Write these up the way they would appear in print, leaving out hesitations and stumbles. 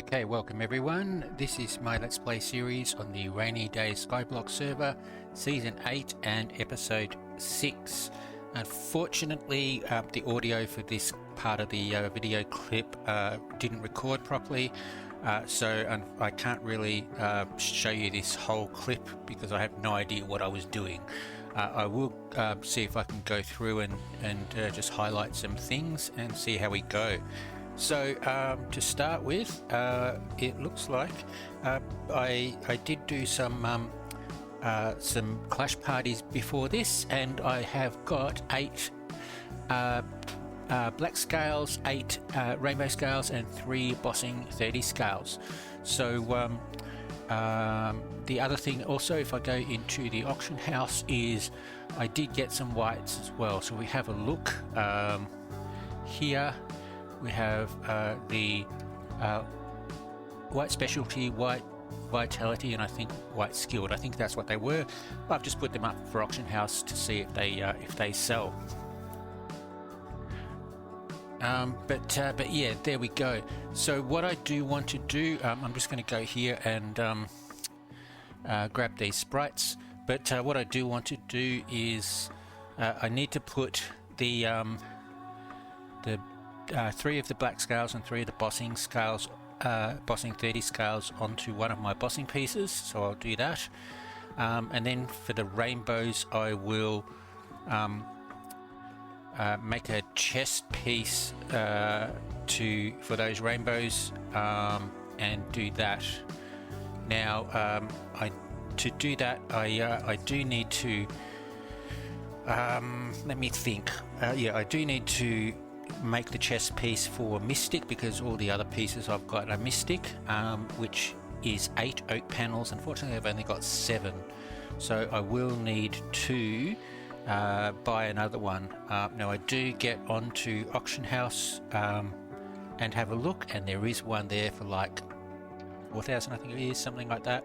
Okay, welcome everyone. This is my Let's Play series on the Rainy Day Skyblock server, Season 8 and Episode 6. Unfortunately, the audio for this part of the video clip didn't record properly, so I can't really show you this whole clip because I have no idea what I was doing. I will see if I can go through and just highlight some things and see how we go. So to start with, it looks like I did do some clash parties before this, and I have got 8 black scales, 8 rainbow scales, and 3 bossing 30 scales. So the other thing also, if I go into the auction house, is I did get some whites as well. So we have a look here. We have the white specialty, white vitality, and I think white skilled. I think that's what they were. I've just put them up for auction house to see if they sell. But yeah, there we go. So what I do want to do, I'm just going to go here and grab these sprites. But what I do want to do is I need to put the 3 of the black scales and 3 of the bossing scales, bossing 30 scales onto one of my bossing pieces, so I'll do that. And then for the rainbows, I will make a chest piece for those rainbows and do that. Now, to do that, I do need to let me think. Yeah, I do need to make the chest piece for Mystic, because all the other pieces I've got are Mystic, which is 8 oak panels. Unfortunately, I've only got 7, so I will need to buy another one. Now I do get onto auction house and have a look, and there is one there for like 4,000, I think it is, something like that.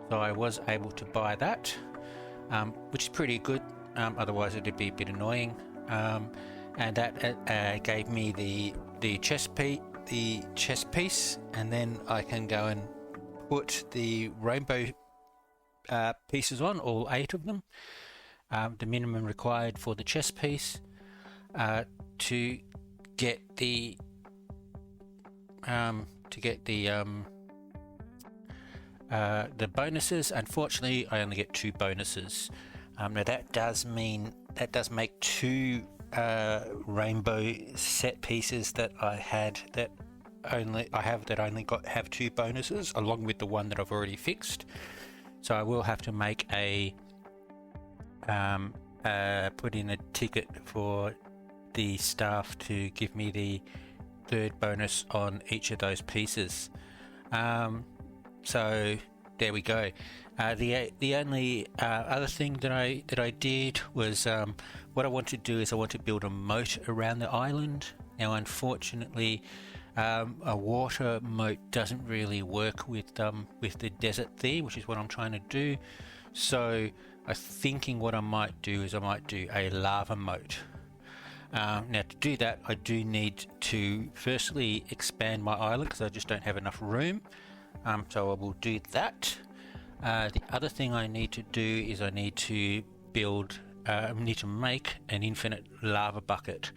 So I was able to buy that, which is pretty good. Otherwise it'd be a bit annoying. And that gave me the chest piece, and then I can go and put the rainbow pieces on, all 8 of them. The minimum required for the chest piece to get the bonuses. Unfortunately, I only get 2 bonuses. Now that does make 2 rainbow set pieces that I have that have 2 bonuses, along with the one that I've already fixed. So I will have to make a put in a ticket for the staff to give me the 3rd bonus on each of those pieces. So there we go. The only other thing that I did was what I want to do is I want to build a moat around the island. Now, unfortunately, a water moat doesn't really work with the desert theme, which is what I'm trying to do. So I'm thinking what I might do is I might do a lava moat. Now, to do that, I do need to firstly expand my island, because I just don't have enough room. So I will do that. The other thing I need to do is I need to make an infinite lava bucket.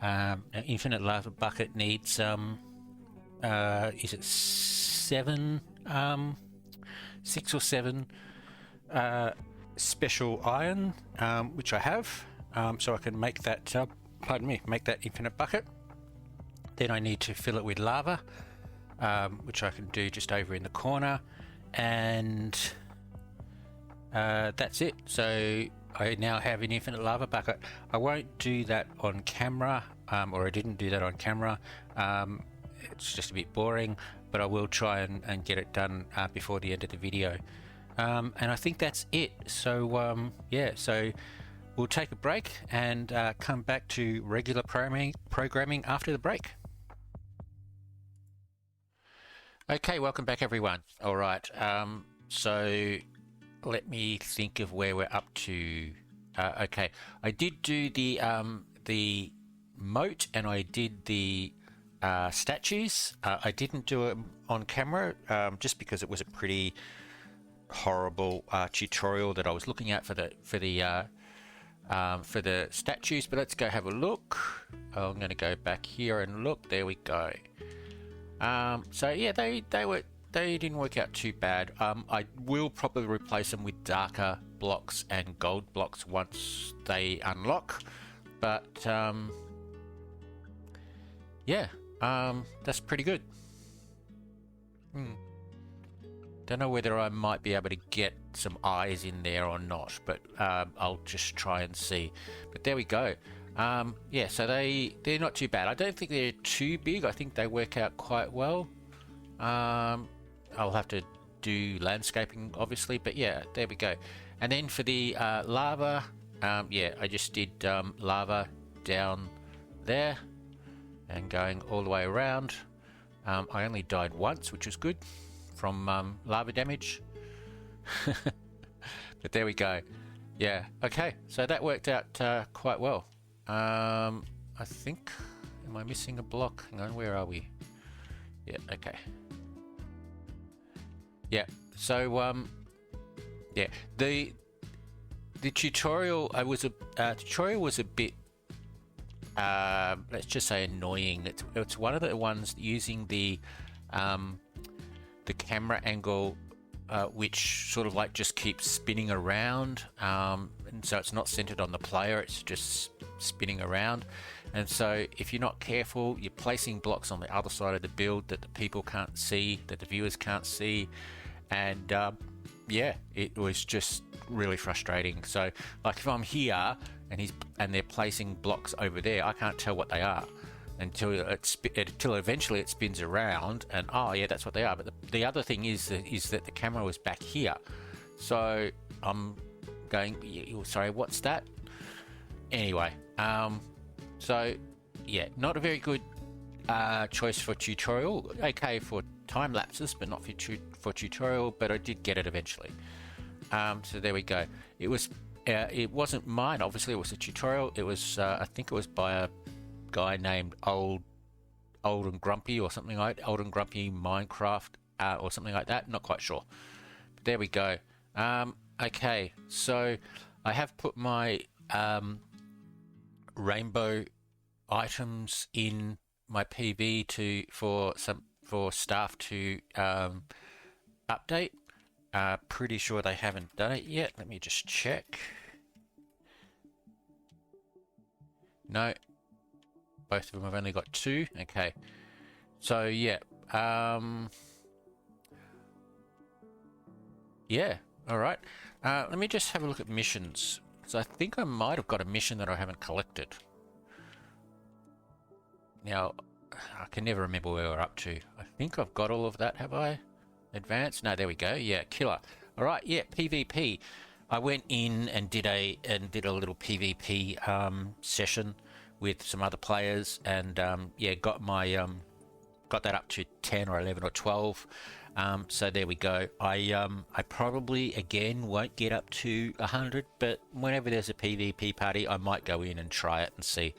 An infinite lava bucket needs is it 6 or 7 special iron, which I have, so I can make that make that infinite bucket. Then I need to fill it with lava, which I can do just over in the corner, and that's it. So I now have an infinite lava bucket. I won't do that on camera, or I didn't do that on camera. It's just a bit boring, but I will try and get it done before the end of the video. And I think that's it. So yeah, so we'll take a break and come back to regular programming after the break. Okay, welcome back everyone. All right, so let me think of where we're up to. Okay, I did do the moat, and I did the statues. I didn't do it on camera just because it was a pretty horrible tutorial that I was looking at for the statues. But let's go have a look. I'm going to go back here and look. There we go. So yeah, they didn't work out too bad. I will probably replace them with darker blocks and gold blocks once they unlock. But yeah, that's pretty good. Don't know whether I might be able to get some eyes in there or not, but I'll just try and see. But there we go. Yeah, so they're not too bad. I don't think they're too big. I think they work out quite well. I'll have to do landscaping, obviously, but yeah, there we go. And then for the lava, yeah, I just did lava down there and going all the way around. I only died once, which was good, from lava damage. But there we go. Yeah, okay, so that worked out quite well. I think, am I missing a block? Hang on, where are we? Yeah, okay. Yeah, so yeah, the tutorial was a bit let's just say annoying. It's one of the ones using the camera angle which sort of like just keeps spinning around, and so it's not centered on the player, it's just spinning around. And so if you're not careful, you're placing blocks on the other side of the build that the people can't see, that the viewers can't see, and yeah, it was just really frustrating. So like if I'm here and they're placing blocks over there, I can't tell what they are until eventually it spins around and oh yeah, that's what they are. But the other thing is that the camera was back here, so I'm going, sorry, what's that? Anyway, so yeah, not a very good choice for tutorial. Okay for time lapses, but not for tutorial. But I did get it eventually. So there we go. It wasn't mine, obviously. It was a tutorial. It was I think it was by a guy named Old and Grumpy or something like Old and Grumpy Minecraft or something like that. Not quite sure. But there we go. Okay, so I have put my rainbow items in my PV for staff to update. Pretty sure they haven't done it yet. Let me just check. No, both of them have only got 2. Okay, so yeah, yeah, all right. Let me just have a look at missions. So I think I might have got a mission that I haven't collected. Now, I can never remember where we're up to. I think I've got all of that, have I? Advanced? No, there we go. Yeah, killer. All right, yeah, PvP. I went in and did a little PvP session with some other players, and yeah, got that up to 10 or 11 or 12. So there we go. I probably again won't get up to 100, but whenever there's a PvP party, I might go in and try it and see.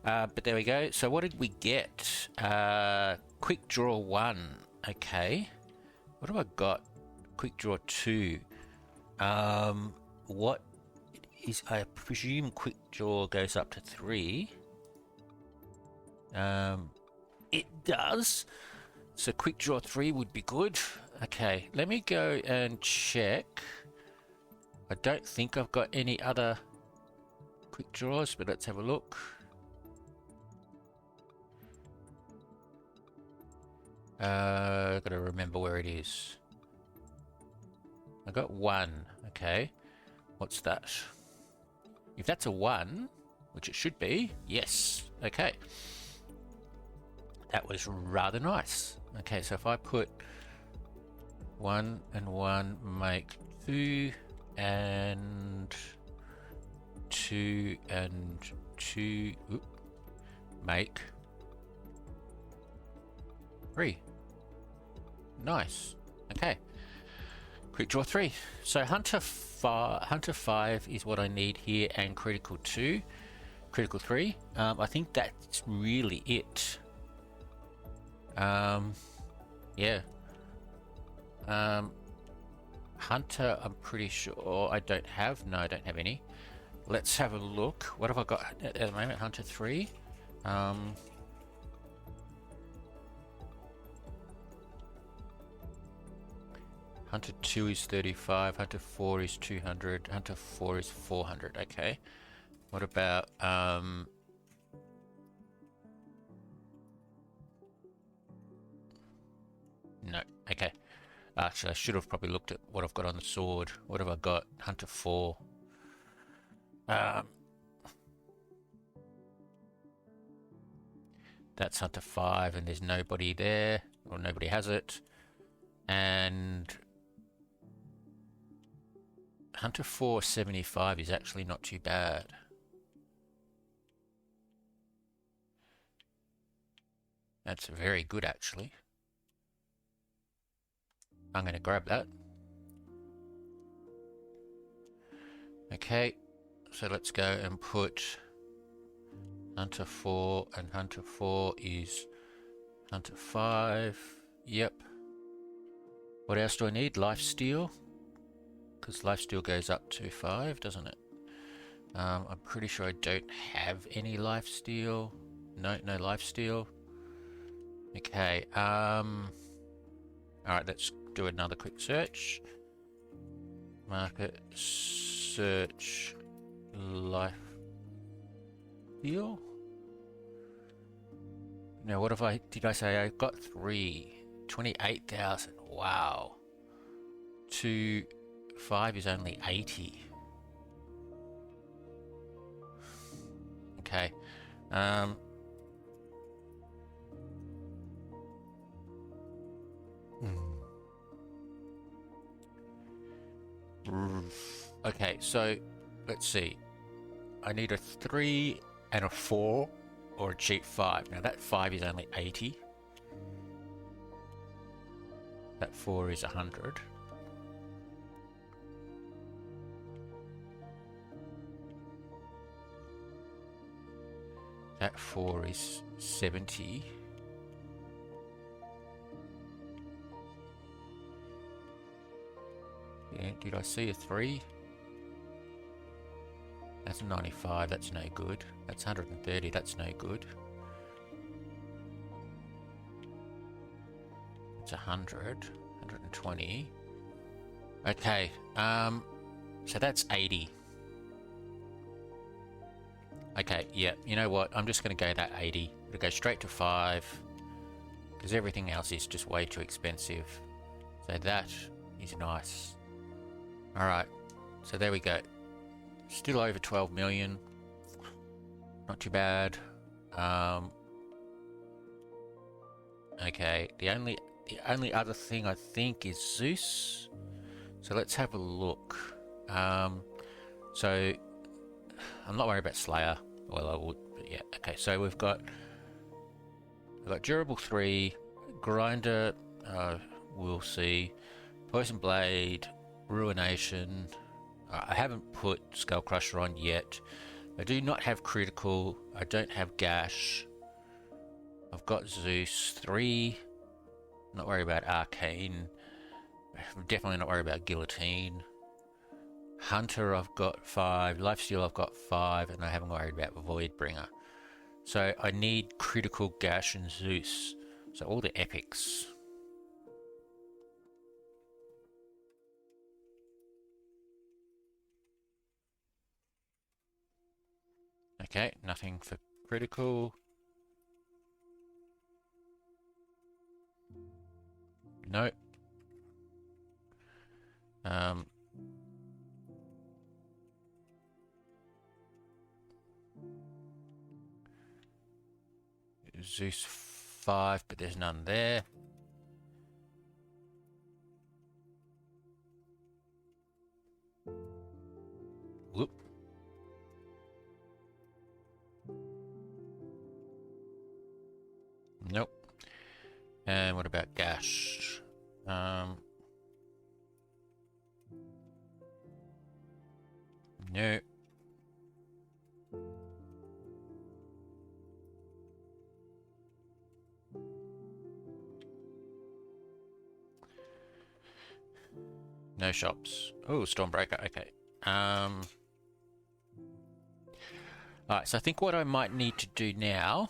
But there we go. So what did we get? Quick draw 1. Okay. What have I got? Quick draw 2. What is, I presume quick draw goes up to 3. It does. So quick draw 3 would be good. Okay, let me go and check. I don't think I've got any other quick draws, but let's have a look. Gotta remember where it is. I got 1. Okay, what's that? If that's a 1, which it should be, yes. Okay, that was rather nice. Okay, so if I put 1 and 1 make 2, and 2 and 2 make 3. Nice. Okay. Quick draw 3. So Hunter 5 is what I need here, and critical 2, critical 3. I think that's really it. Yeah. Hunter, I'm pretty sure I don't have. No, I don't have any. Let's have a look. What have I got at the moment? Hunter 3. Hunter 2 is 35. Hunter 4 is 200. Hunter 4 is 400. Okay. What about no. Okay. Actually, I should have probably looked at what I've got on the sword. What have I got? Hunter 4. That's Hunter 5, and there's nobody there, or nobody has it. And Hunter 4 75 is actually not too bad. That's very good, actually. I'm going to grab that. Okay, so let's go and put Hunter 4, and Hunter 4 is Hunter 5. Yep. What else do I need? Lifesteal? Because lifesteal goes up to 5, doesn't it? I'm pretty sure I don't have any lifesteal. No lifesteal. Okay, alright, let's do another quick search. Market, search, lifesteal. Now, what have did I say? I got 3. 28,000. Wow. 2, 5 is only 80. Okay. Okay, so let's see. I need a 3 and a 4 or a cheap 5. Now that 5 is only 80. That 4 is 100. That 4 is 70. Yeah, did I see a 3? That's 95, that's no good. That's 130, that's no good. It's 100, 120. Okay, so that's 80. Okay, yeah, you know what? I'm just going to go that 80. It'll go straight to 5, because everything else is just way too expensive. So that is nice. Alright, so there we go. Still over 12 million. Not too bad. Okay, the only other thing I think is Zeus. So let's have a look. So I'm not worried about Slayer. Well, I would, but yeah. Okay, so we've got Durable 3, Grinder, we'll see, Poison Blade, Ruination. I haven't put Skull Crusher on yet. I do not have Critical. I don't have Gash. I've got Zeus 3. Not worried about Arcane. I'm definitely not worried about Guillotine. Hunter I've got 5. Lifesteal I've got 5. And I haven't worried about Voidbringer. So I need Critical, Gash and Zeus. So all the epics. Okay, nothing for critical. Nope. Zeus 5, but there's none there. Whoop. Nope. And what about Gash? No. No shops. Oh, Stormbreaker. Okay. Alright, so I think what I might need to do now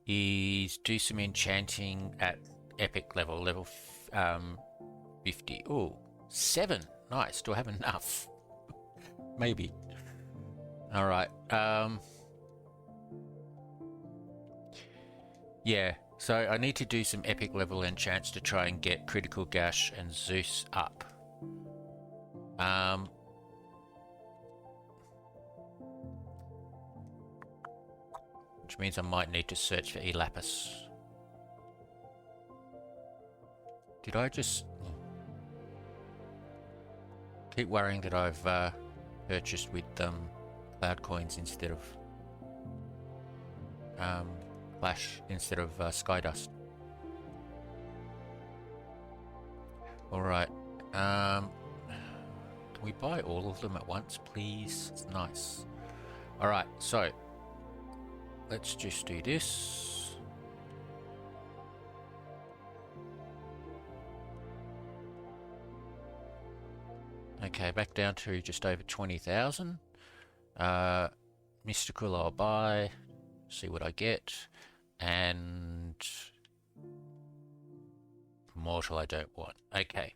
is do some enchanting at epic level 50. Oh, 7. Nice. Do I have enough? Maybe. Alright. Yeah, so I need to do some epic level enchants to try and get Critical Gash and Zeus up. Which means I might need to search for Elapis. Did I just... keep worrying that I've purchased with cloud coins instead of Flash instead of Skydust. Alright. Can we buy all of them at once, please? It's nice. Alright, so let's just do this. Okay, back down to just over 20,000. Mystical I'll buy, see what I get, and Mortal I don't want. Okay,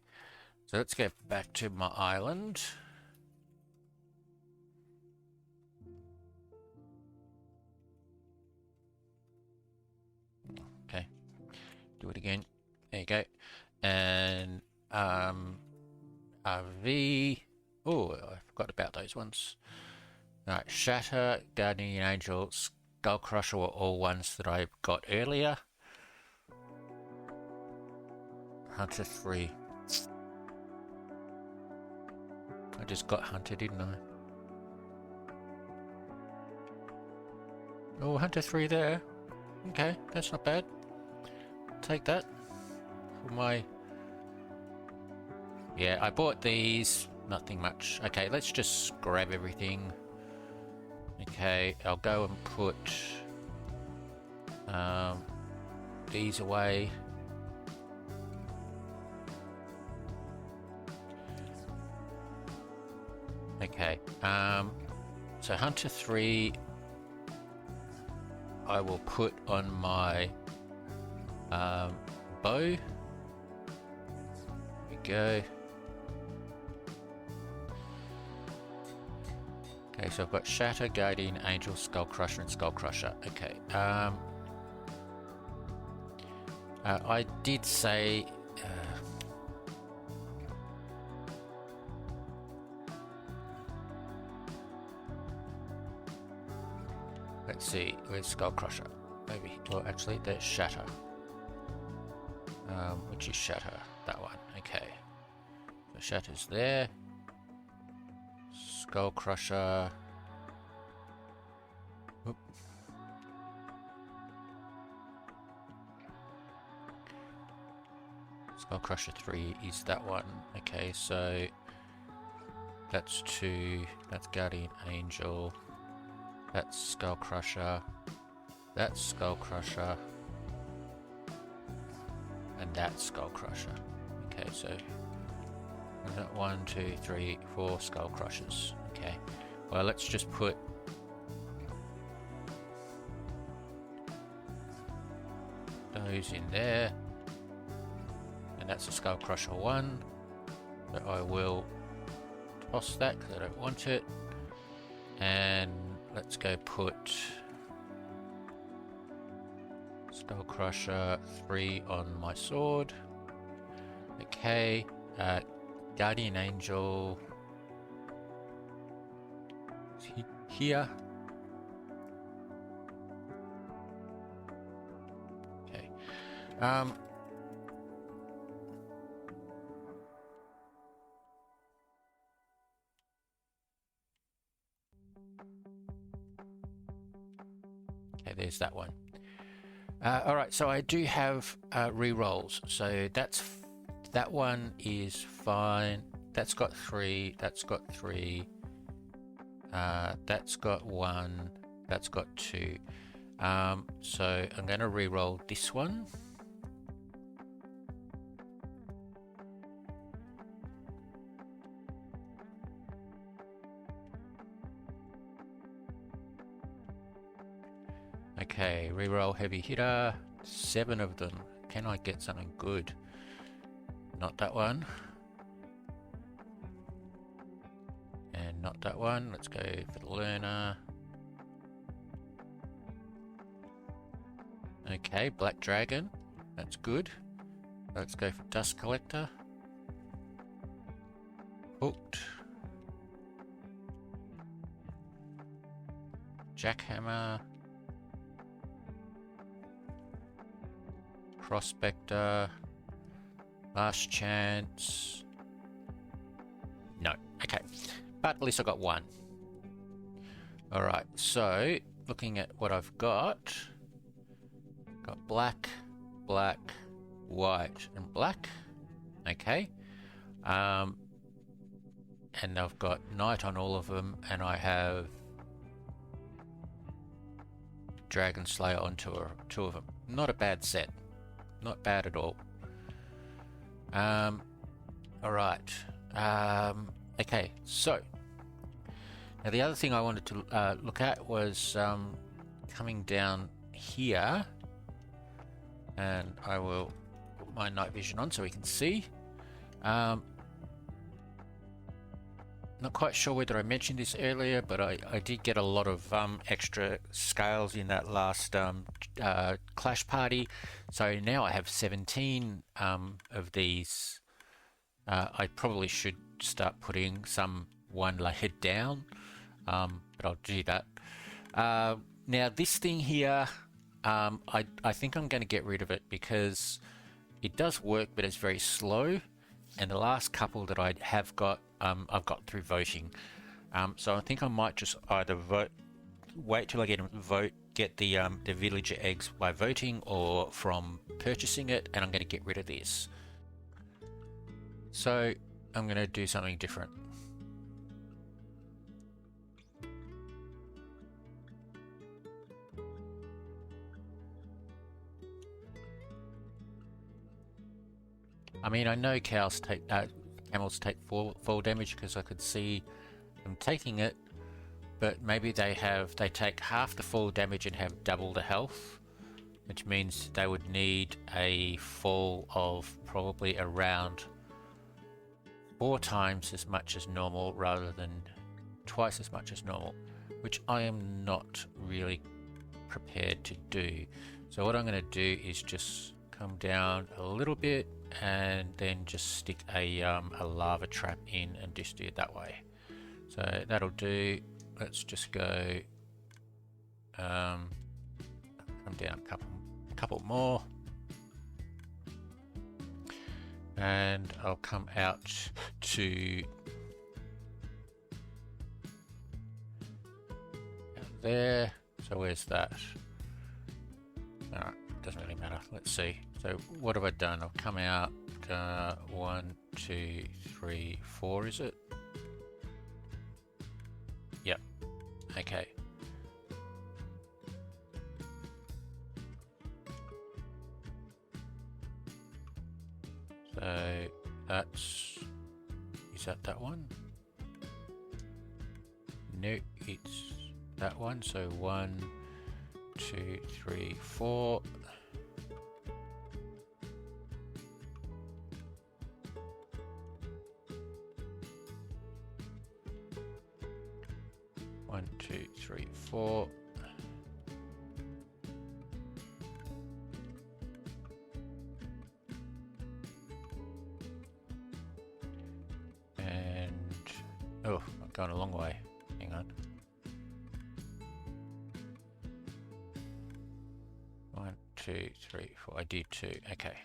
so let's get back to my island. Okay, do it again. There you go. And RV. Oh, I forgot about those ones. Alright, Shatter, Guardian Angel, Skull Crusher were all ones that I got earlier. Hunter 3. I just got Hunter, didn't I? Oh, Hunter 3 there. Okay, that's not bad. Take that for my... Yeah, I bought these. Nothing much. Okay, let's just grab everything. Okay, I'll go and put these away. Okay, so Hunter 3 I will put on my bow. There we go. Okay, so I've got Shatter, Guardian Angel, Skull Crusher, and Skull Crusher. Okay. I did say... let's see, where's Skull Crusher? Maybe, well actually there's Shatter. Which is Shatter? That one, okay. So Shatter's there. Skull Crusher. Oop. Skull Crusher 3 is that one. Okay, so that's 2. That's Guardian Angel. That's Skull Crusher. That's Skull Crusher. And that's Skull Crusher. Okay, so 1, 2, 3, 4 Skull Crushers. Okay, well let's just put those in there, and that's a Skull Crusher 1. So I will toss that because I don't want it, and let's go put Skull Crusher 3 on my sword. Okay, Guardian Angel here. Okay. Okay, there's that one. Alright, so I do have re-rolls. So that one is fine. That's got 3. That's got 3. That's got 1. That's got 2. So I'm going to re-roll this one. Okay, reroll heavy hitter. 7 of them. Can I get something good? Not that one. And not that one. Let's go for the learner. Okay, black dragon. That's good. Let's go for dust collector. Hooked. Jackhammer. Prospector. Last chance. No. Okay. But at least I got one. Alright, so looking at what I've got. Got black, black, white, and black. Okay. And I've got night on all of them, and I have Dragon Slayer on two of them. Not a bad set. Not bad at all. Alright. Okay, so now the other thing I wanted to look at was coming down here, and I will put my night vision on so we can see. Not quite sure whether I mentioned this earlier, but I did get a lot of extra scales in that last Clash Party. So now I have 17 of these. I probably should start putting some one layer down, but I'll do that. Now this thing here, I think I'm going to get rid of it because it does work, but it's very slow. And the last couple that I have got, I've got through voting. So I think I might just either wait till I get the villager eggs by voting or from purchasing it, and I'm going to get rid of this. So I'm going to do something different. I mean, I know camels take fall damage because I could see them taking it, but maybe they take half the fall damage and have double the health, which means they would need a fall of probably around 4 times as much as normal rather than twice as much as normal, which I am not really prepared to do. So what I'm going to do is just come down a little bit and then just stick a lava trap in and just do it that way. So that'll do. Let's just go come down a couple more, and I'll come out to there. So where's that? Alright, doesn't really matter. Let's see. So what have I done? I've come out 1, 2, 3, 4, is it? Yep. Okay. So that's, is that one? No, it's that one. So 1, 2, 3, 4. One, two, three, 4. And oh, I'm going a long way. Hang on. 1, 2, 3, 4. I did 2. Okay.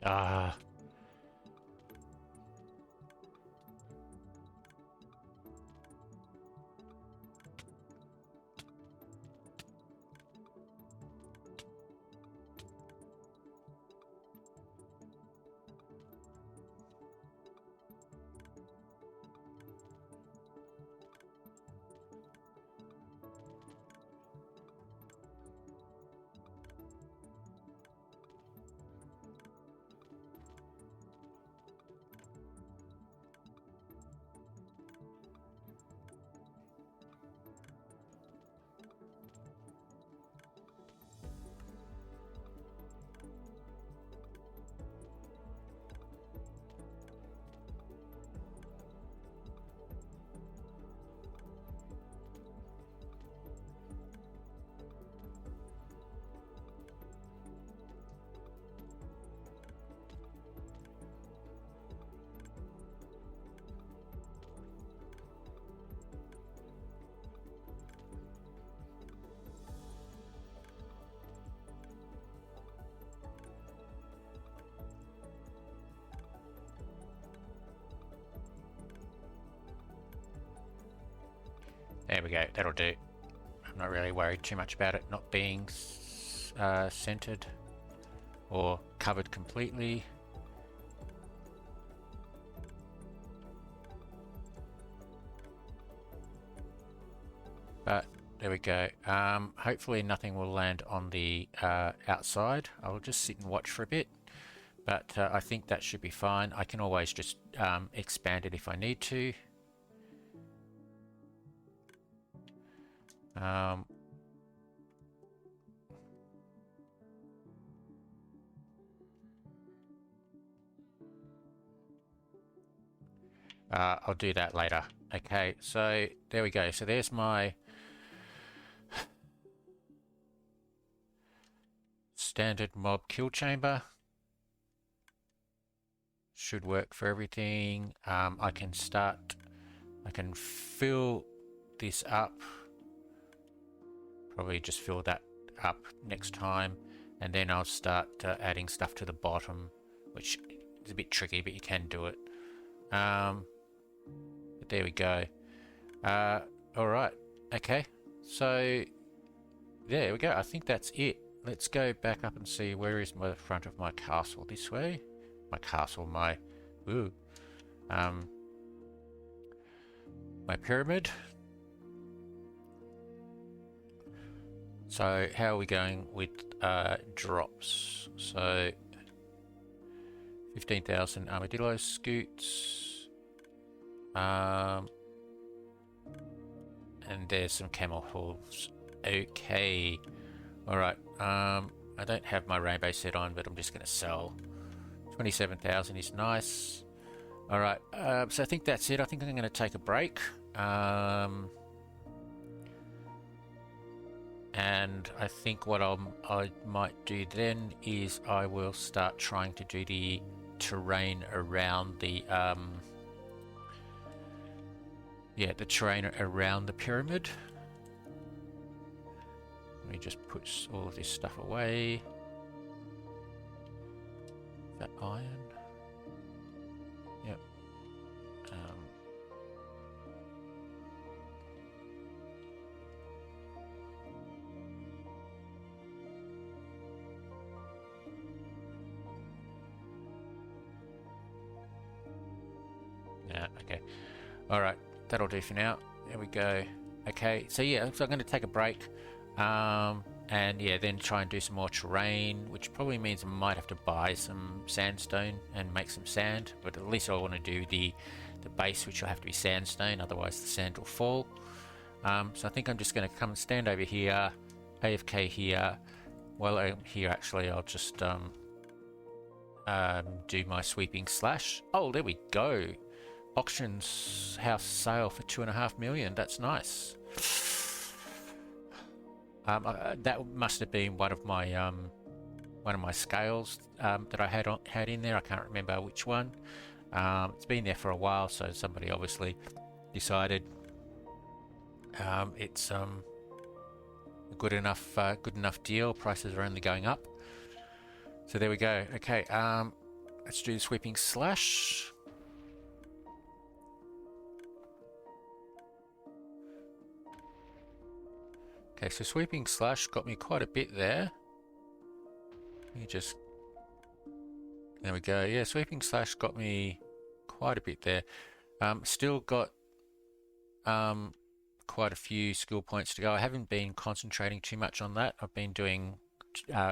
Ah. There we go, that'll do. I'm not really worried too much about it not being centered or covered completely. But there we go. Hopefully nothing will land on the outside. I'll just sit and watch for a bit. But I think that should be fine. I can always just expand it if I need to. I'll do that later. Okay, so there we go. So there's my standard mob kill chamber. Should work for everything. I can fill this up. Probably just fill that up next time, and then I'll start adding stuff to the bottom, which is a bit tricky, but you can do it. But there we go. All right. Okay. So there we go. I think that's it. Let's go back up and see where is the front of my castle. This way. My castle. My pyramid. So how are we going with drops? So 15,000 armadillo scoots. And there's some camel hooves. Okay. Alright. I don't have my rainbow set on, but I'm just going to sell. 27,000 is nice. Alright. So I think that's it. I think I'm going to take a break. And I think what I might do then is I will start trying to do the terrain around the the terrain around the pyramid. Let me just put all of this stuff away. Is that iron? Yep. Yeah, okay. Alright, that'll do for now. There we go. Okay, so yeah, so I'm going to take a break. And yeah, then try and do some more terrain, which probably means I might have to buy some sandstone and make some sand, but at least I want to do the base, which will have to be sandstone, otherwise the sand will fall. So I think I'm just going to come and stand over here, AFK here. While I'm here, actually, I'll just do my sweeping slash. Oh, there we go. Auctions house sale for 2.5 million. That's nice. That must have been one of my scales that I had in there. I can't remember which one. It's been there for a while, so somebody obviously decided it's a good enough deal. Prices are only going up. So there we go. Okay. let's do the sweeping slash. Okay, so sweeping slash got me quite a bit there. Let me just, there we go. Yeah, sweeping slash got me quite a bit there. Still got quite a few skill points to go. I haven't been concentrating too much on that. I've been doing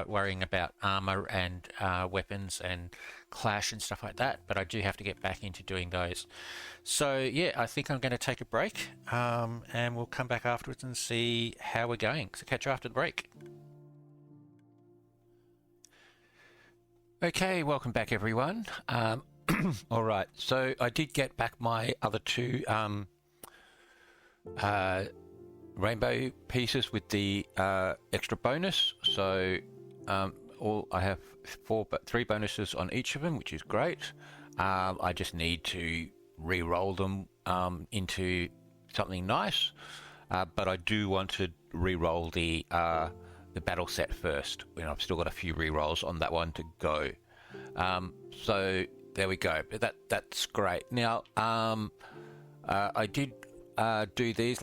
worrying about armor and weapons and clash and stuff like that, but I do have to get back into doing those. So yeah, I think I'm going to take a break, and we'll come back afterwards and see how we're going. So catch you after the break. Okay, welcome back everyone. All right, so I did get back my other two rainbow pieces with the extra bonus. So I have three bonuses on each of them, which is great. I just need to re-roll them into something nice, but I do want to re-roll the battle set first. I've still got a few re-rolls on that one to go. So there we go. But that's great. Now I did do these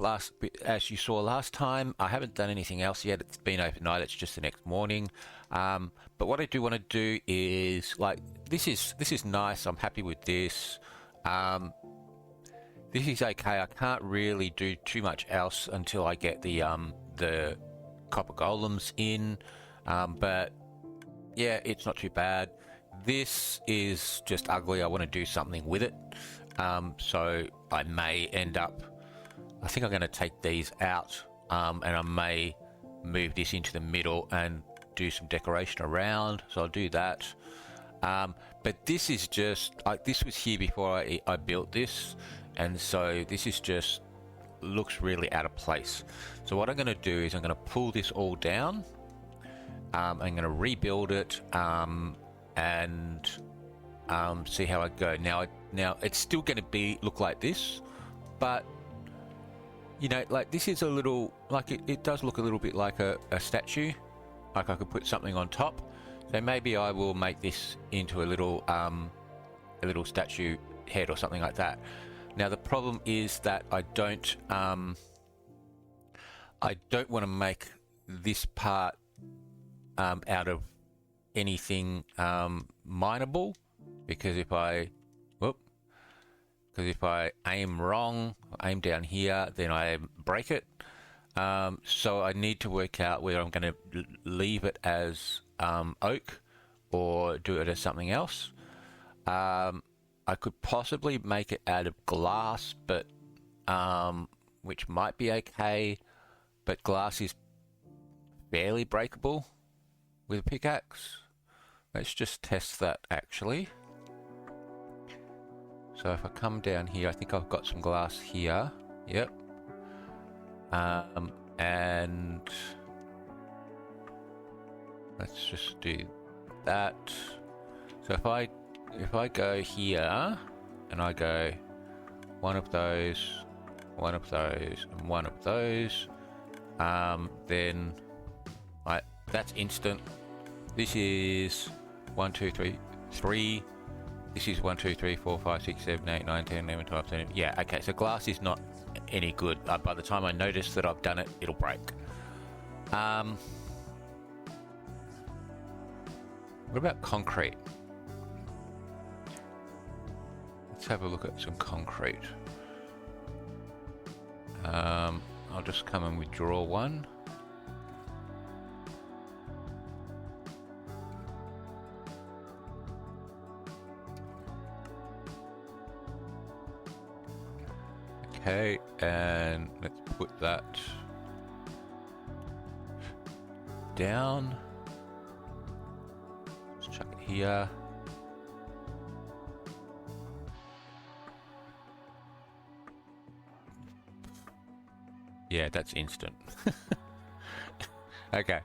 as you saw last time. I haven't done anything else yet. It's been overnight. It's just the next morning. But what I do want to do is, like, this is nice. I'm happy with this. This is okay. I can't really do too much else until I get the copper golems in. But yeah, it's not too bad. This is just ugly. I want to do something with it. So I may end up, I think I'm going to take these out, and I may move this into the middle and do some decoration around. So I'll do that. But this is just, like, this was here before I built this. And so this is just, looks really out of place. So what I'm going to do is I'm going to pull this all down. I'm going to rebuild it, and see how I go. Now it's still going to look like this, but like, this is a little, like, it does look a little bit like a statue. Like, I could put something on top. So maybe I will make this into a little statue head or something like that. Now the problem is that I don't want to make this part out of anything mineable, because if I aim wrong, aim down here, then I break it. So I need to work out whether I'm going to leave it as oak or do it as something else. I could possibly make it out of glass, but which might be okay, but glass is barely breakable with a pickaxe. Let's just test that actually. So if I come down here, I think I've got some glass here. Yep. And let's just do that. So if I go here and I go one of those, and one of those, then that's instant. This is 1, 2, 3, 3. This is 1, 2, 3, 4, 5, 6, 7, 8, 9, 10, 11, 12, 13. Yeah, okay, so glass is not any good. By the time I notice that I've done it, it'll break. What about concrete? Let's have a look at some concrete. I'll just come and withdraw one. Okay, and let's put that down. Let's chuck it here. Yeah, that's instant. Okay,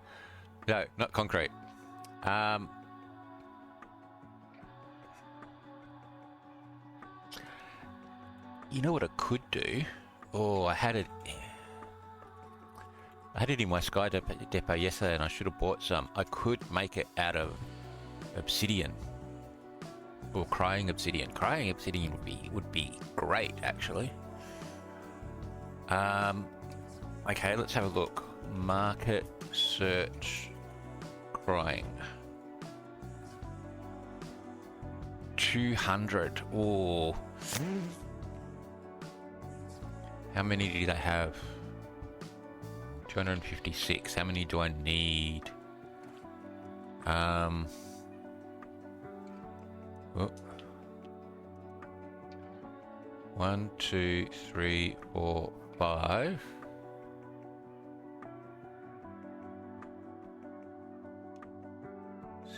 no, not concrete. You know what I could do? Oh, I had it in my Sky Depot yesterday, and I should have bought some. I could make it out of obsidian. or crying obsidian. Crying obsidian would be great, actually. Okay, let's have a look. Market search crying. 200. Oh. How many do they have? 256. How many do I need? Oh. 1, 2, 3, 4, 5.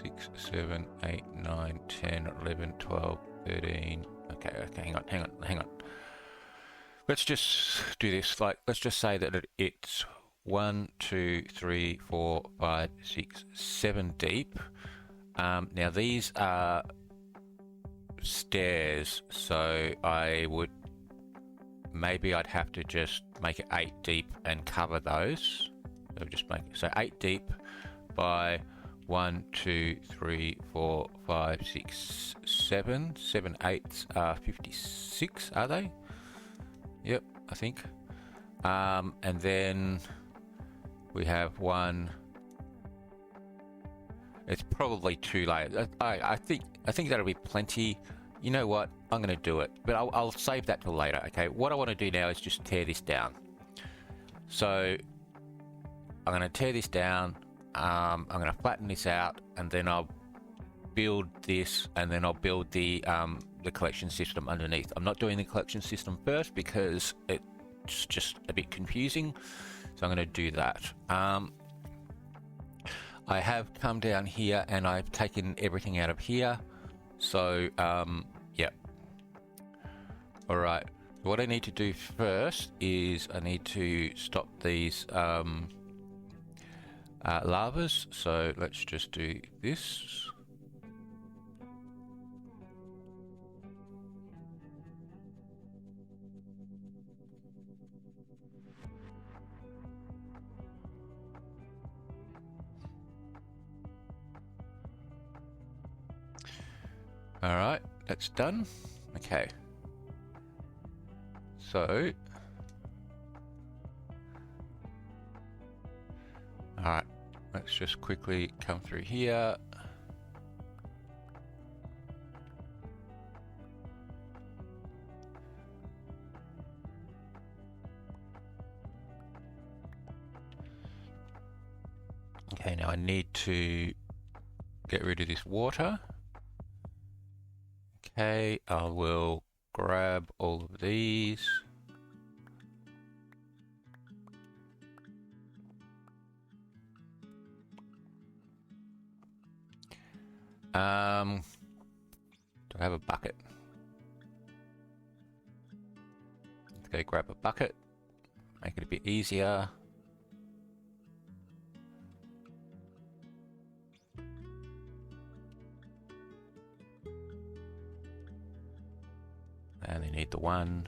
6, 7, 8, 9, 10, 11, 12, 13. Okay, hang on. Let's just do this. Like, let's just say that it's 1, 2, 3, 4, 5, 6, 7 deep. Now these are stairs, so maybe I'd have to just make it 8 deep and cover those. So just make it so 8 deep by 1, 2, 3, 4, 5, 6, 7. 7 eighths are 56, are they? Yep, I think. And then we have one. It's probably too late. I think that'll be plenty. You know what? I'm going to do it, but I'll save that till later. Okay. What I want to do now is just tear this down. So I'm going to tear this down. I'm going to flatten this out, and then I'll build this, and then I'll build the collection system underneath. I'm not doing the collection system first because it's just a bit confusing, so I'm going to do that. I have come down here and I've taken everything out of here, so yeah. All right, what I need to do first is I need to stop these lavas, so let's just do this. All right, that's done. Okay. So, all right, let's just quickly come through here. Okay, now I need to get rid of this water. Okay, I will grab all of these. Do I have a bucket? Let's go grab a bucket. Make it a bit easier. And they need the one.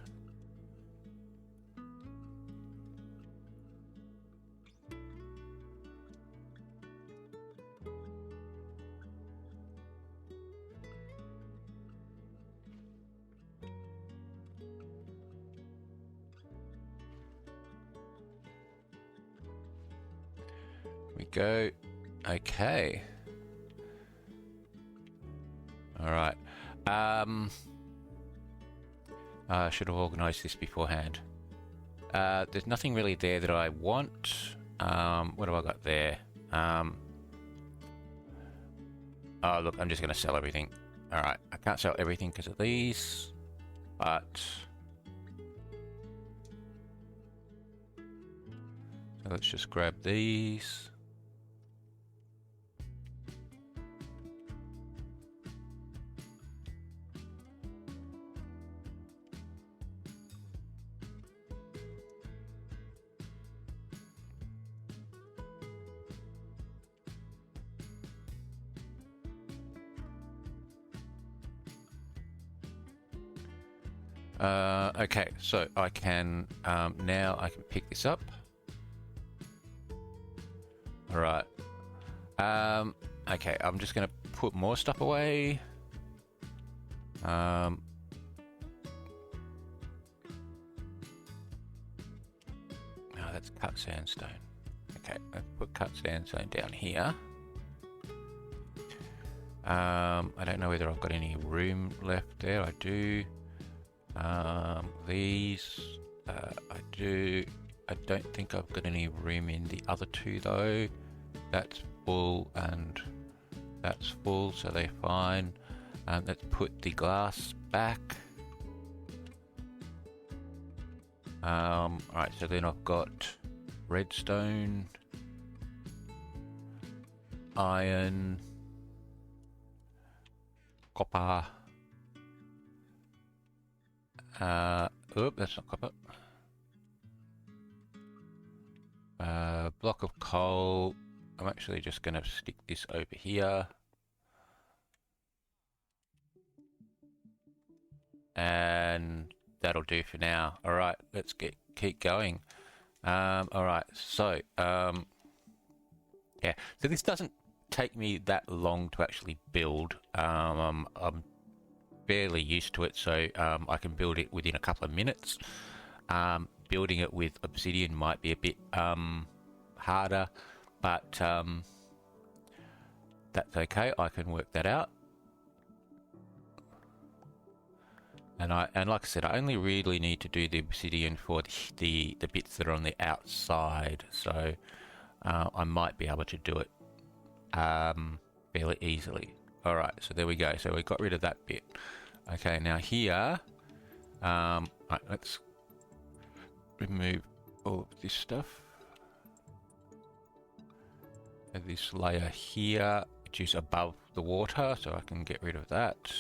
We go. Okay. All right. I should have organised this beforehand. There's nothing really there that I want. What have I got there? Oh, look, I'm just going to sell everything. All right, I can't sell everything because of these, but so let's just grab these. Okay, so I can now I can pick this up. All right. Okay, I'm just gonna put more stuff away. No, that's cut sandstone. Okay, let's put cut sandstone down here. I don't know whether I've got any room left there. I do. These, I do. I don't think I've got any room in the other two though. That's full and that's full, so they're fine. Let's put the glass back. Alright, so then I've got redstone, iron, copper. That's not copper. Block of coal. I'm actually just going to stick this over here. And that'll do for now. All right, let's keep going. All right, so yeah, so this doesn't take me that long to actually build. I'm fairly used to it, so I can build it within a couple of minutes. Building it with obsidian might be a bit harder, but that's okay. I can work that out. And like I said, I only really need to do the obsidian for the bits that are on the outside, so I might be able to do it fairly easily. All right, so there we go. So we got rid of that bit. Okay, now here, right, let's remove all of this stuff. And this layer here, which is above the water, so I can get rid of that.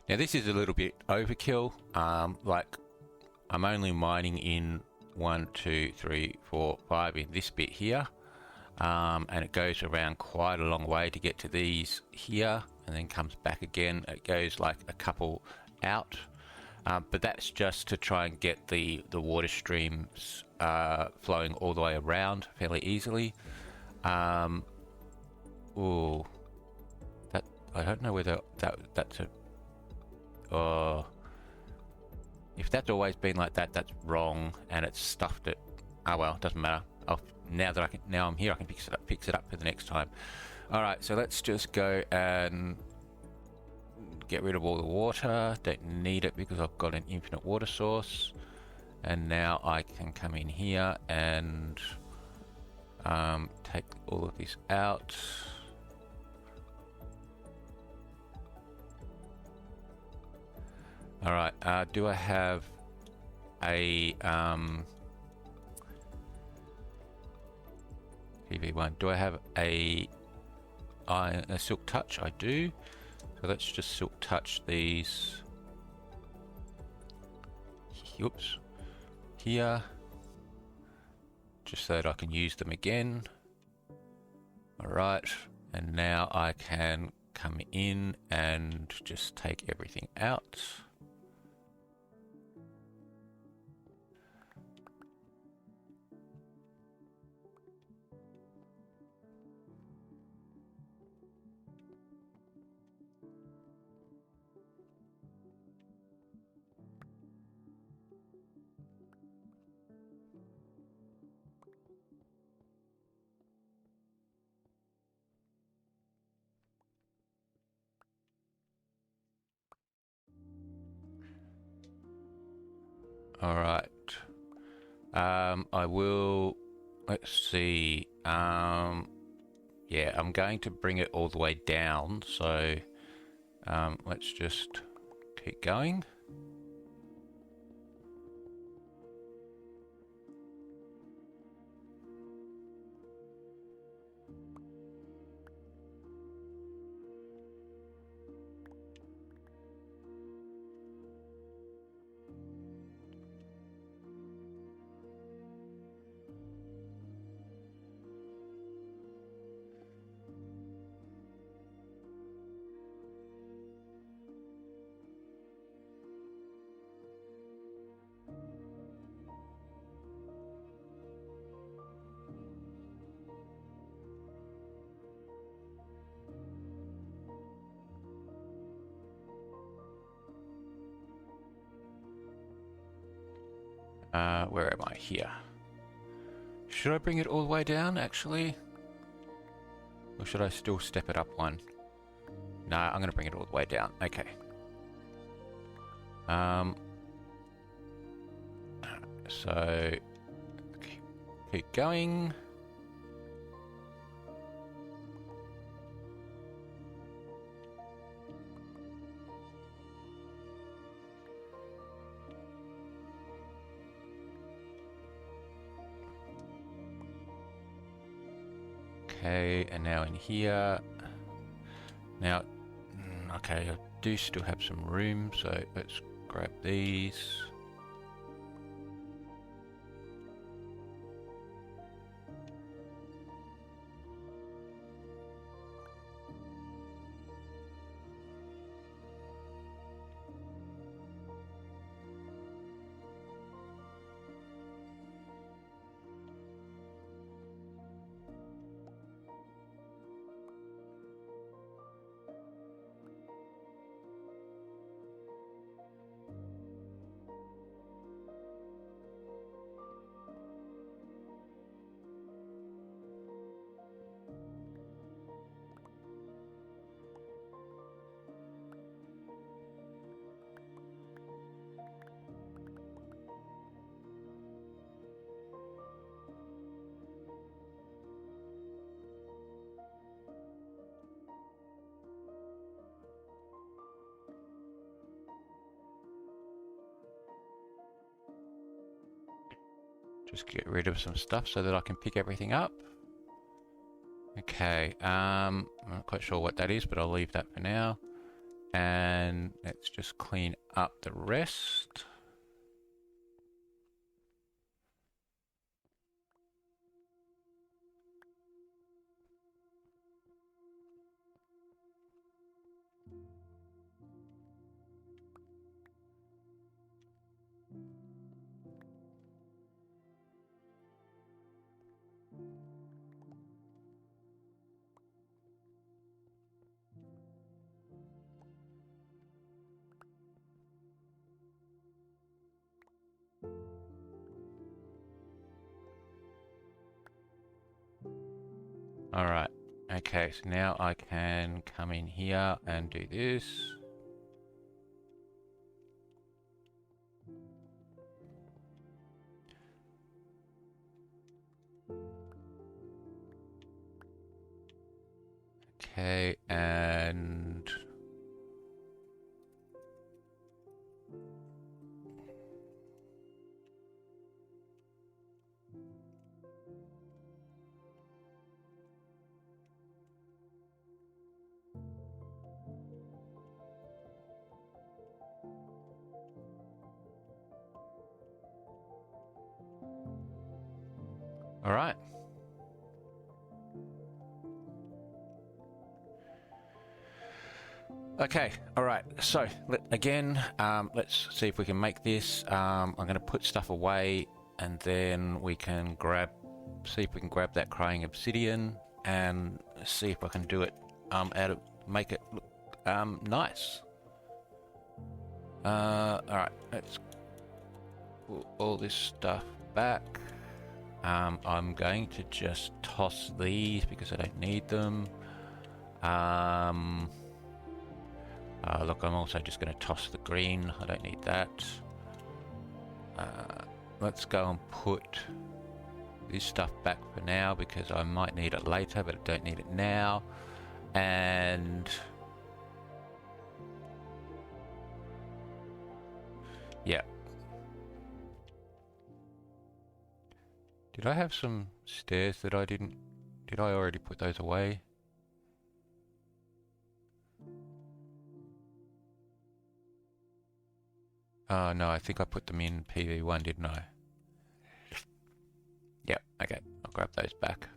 Now this is a little bit overkill. Like I'm only mining in 1, 2, 3, 4, 5 in this bit here, and it goes around quite a long way to get to these here, and then comes back again. It goes like a couple out, but that's just to try and get the water streams flowing all the way around fairly easily. Ooh, that I don't know whether that's a if that's always been like that, that's wrong, and it's stuffed it. Oh well, doesn't matter. Now I'm here, I can fix it up for the next time. All right, so let's just go and get rid of all the water. Don't need it because I've got an infinite water source. And now I can come in here and take all of this out. All right, do I have a PV1? Do I have a silk touch? I do. So let's just silk touch these. Oops. Here. Just so that I can use them again. All right, and now I can come in and just take everything out. All right. I will. Let's see. Yeah, I'm going to bring it all the way down. So let's just keep going. Where am I? Here. Should I bring it all the way down, actually? Or should I still step it up one? No, I'm going to bring it all the way down. Okay. So, keep going. Okay, and now in here. Now, okay, I do still have some room, so let's grab these. Just get rid of some stuff so that I can pick everything up. Okay, I'm not quite sure what that is, but I'll leave that for now. And let's just clean up the rest. All right. Okay, so now I can come in here and do this. Okay, and all right. Okay, all right. So let's see if we can make this. I'm going to put stuff away, and then we can see if we can grab that crying obsidian, and see if I can do it. Make it look nice. All right. Let's put all this stuff back. I'm going to just toss these because I don't need them. Look, I'm also just going to toss the green. I don't need that. Let's go and put this stuff back for now because I might need it later, but I don't need it now. And yeah. Did I have some stairs that I didn't? Did I already put those away? Oh no, I think I put them in PV1, didn't I? Yeah, okay, I'll grab those back.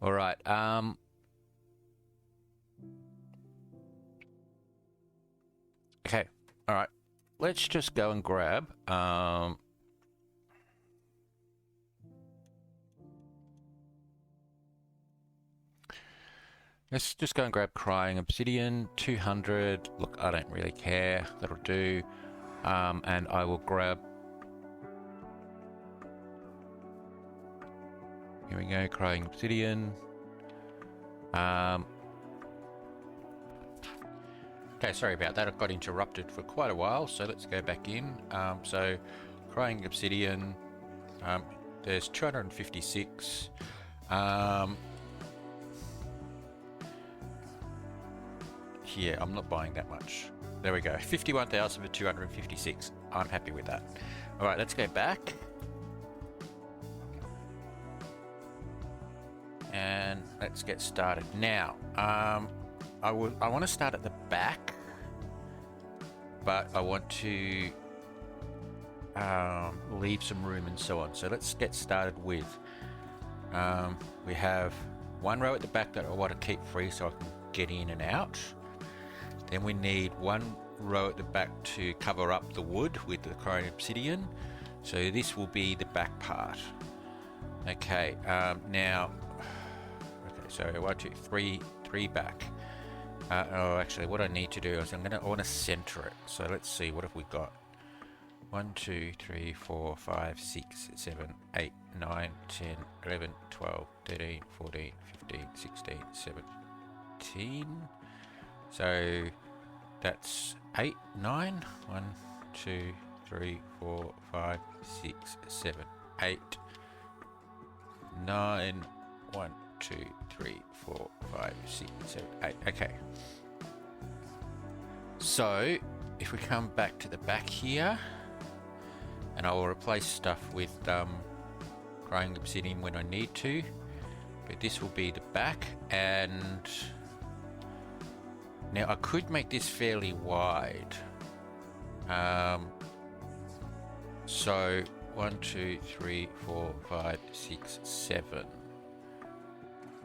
Alright, okay, alright. Let's just go and grab, let's just go and grab crying obsidian, 200. Look, I don't really care, that'll do. And I will grab Here we go, crying obsidian. Okay, sorry about that. I got interrupted for quite a while, so let's go back in. So, crying obsidian. There's 256. Yeah, I'm not buying that much. There we go. 51,000 for 256. I'm happy with that. All right, let's go back. And let's get started. Now, I want to start at the back, but I want to leave some room and so on. So let's get started with, we have one row at the back that I want to keep free so I can get in and out. Then we need one row at the back to cover up the wood with the crying obsidian. So this will be the back part. Okay, now, okay, so 1, 2, 3, 3 back. Oh, actually, what I need to do is I want to center it. So let's see, what have we got? 1, 2, 3, 4, 5, 6, 7, 8, 9, 10, 11, 12, 13, 14, 15, 16, 17. So that's 8, 9. 1, 2, 3, 4, 5, 6, 7, 8, 9. 1, 2, 3, 4, 5, 6, 7, 8. Okay. So if we come back to the back here, and I will replace stuff with crying obsidian when I need to, but this will be the back. And now I could make this fairly wide. So 1, 2, 3, 4, 5, 6, 7.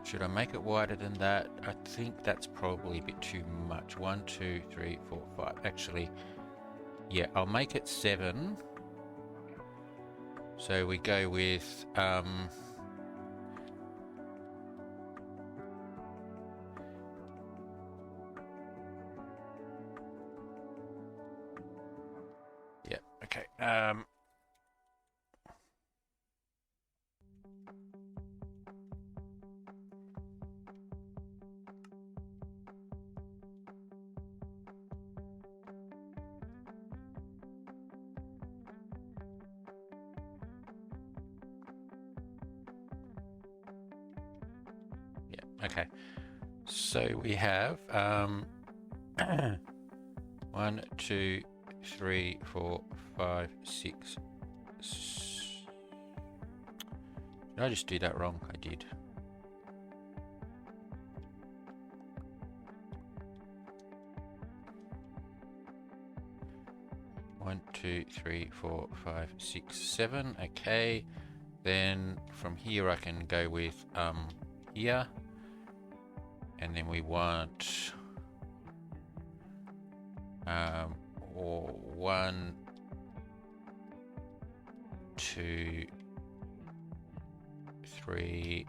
Should I make it wider than that? I think that's probably a bit too much. 1, 2, 3, 4, 5. Actually, yeah, I'll make it 7. So we go with yeah, okay. Okay, so we have 1, 2, 3, 4, 5, 6. Did I just do that wrong? I did. One, 2, 3, 4, 5, 6, 7. Okay, then from here I can go with here. And then we want 1, 2, 3,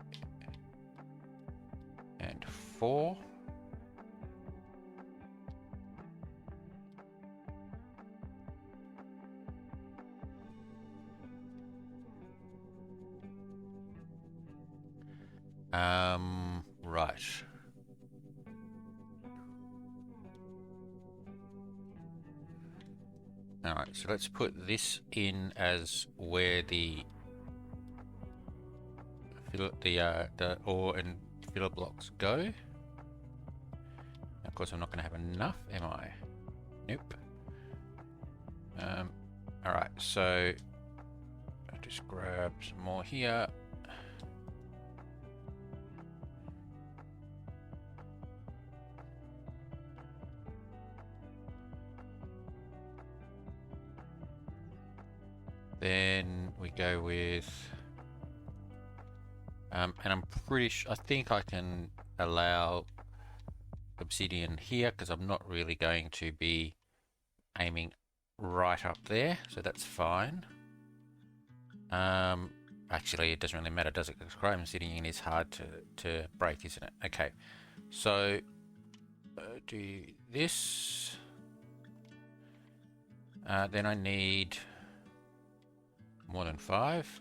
and 4. Right. Alright, so let's put this in as where the ore and filler blocks go. Of course, I'm not going to have enough, am I? Nope. Alright, so I'll just grab some more here. Then we go with, and I'm pretty sure, I think I can allow obsidian here because I'm not really going to be aiming right up there, so that's fine. Actually, it doesn't really matter, does it? Because chrome obsidian is hard to break, isn't it? Okay, so do this. Then I need more than 5.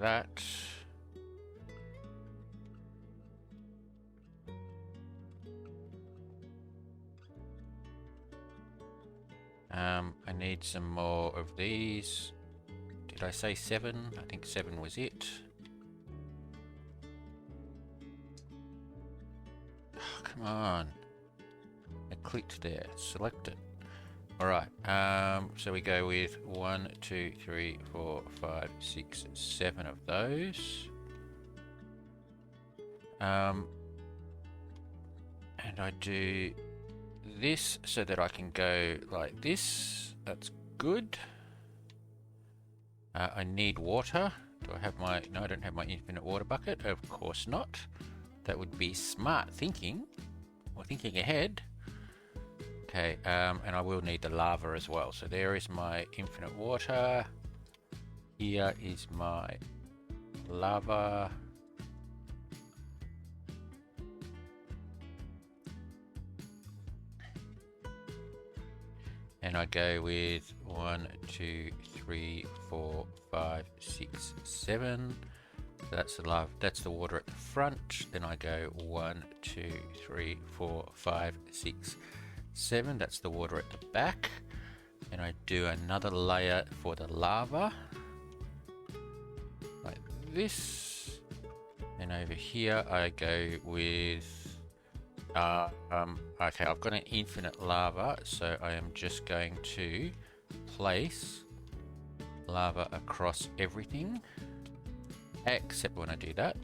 that. I need some more of these. Did I say 7? I think 7 was it. Oh, come on. I clicked there. Select it. Alright, so we go with 1, 2, 3, 4, 5, 6, 7 of those. And I do this so that I can go like this. That's good. I need water. Do I have my... No, I don't have my infinite water bucket. Of course not. That would be smart thinking. Or thinking ahead. Okay, and I will need the lava as well. So there is my infinite water. Here is my lava. And I go with 1, 2, 3, 4, 5, 6, 7. So that's the lava. That's the water at the front. Then I go 1, 2, 3, 4, 5, 6, 7. That's the water at the back. And I do another layer for the lava, like this. And over here I go with okay, I've got an infinite lava, so I am just going to place lava across everything, except when I do that.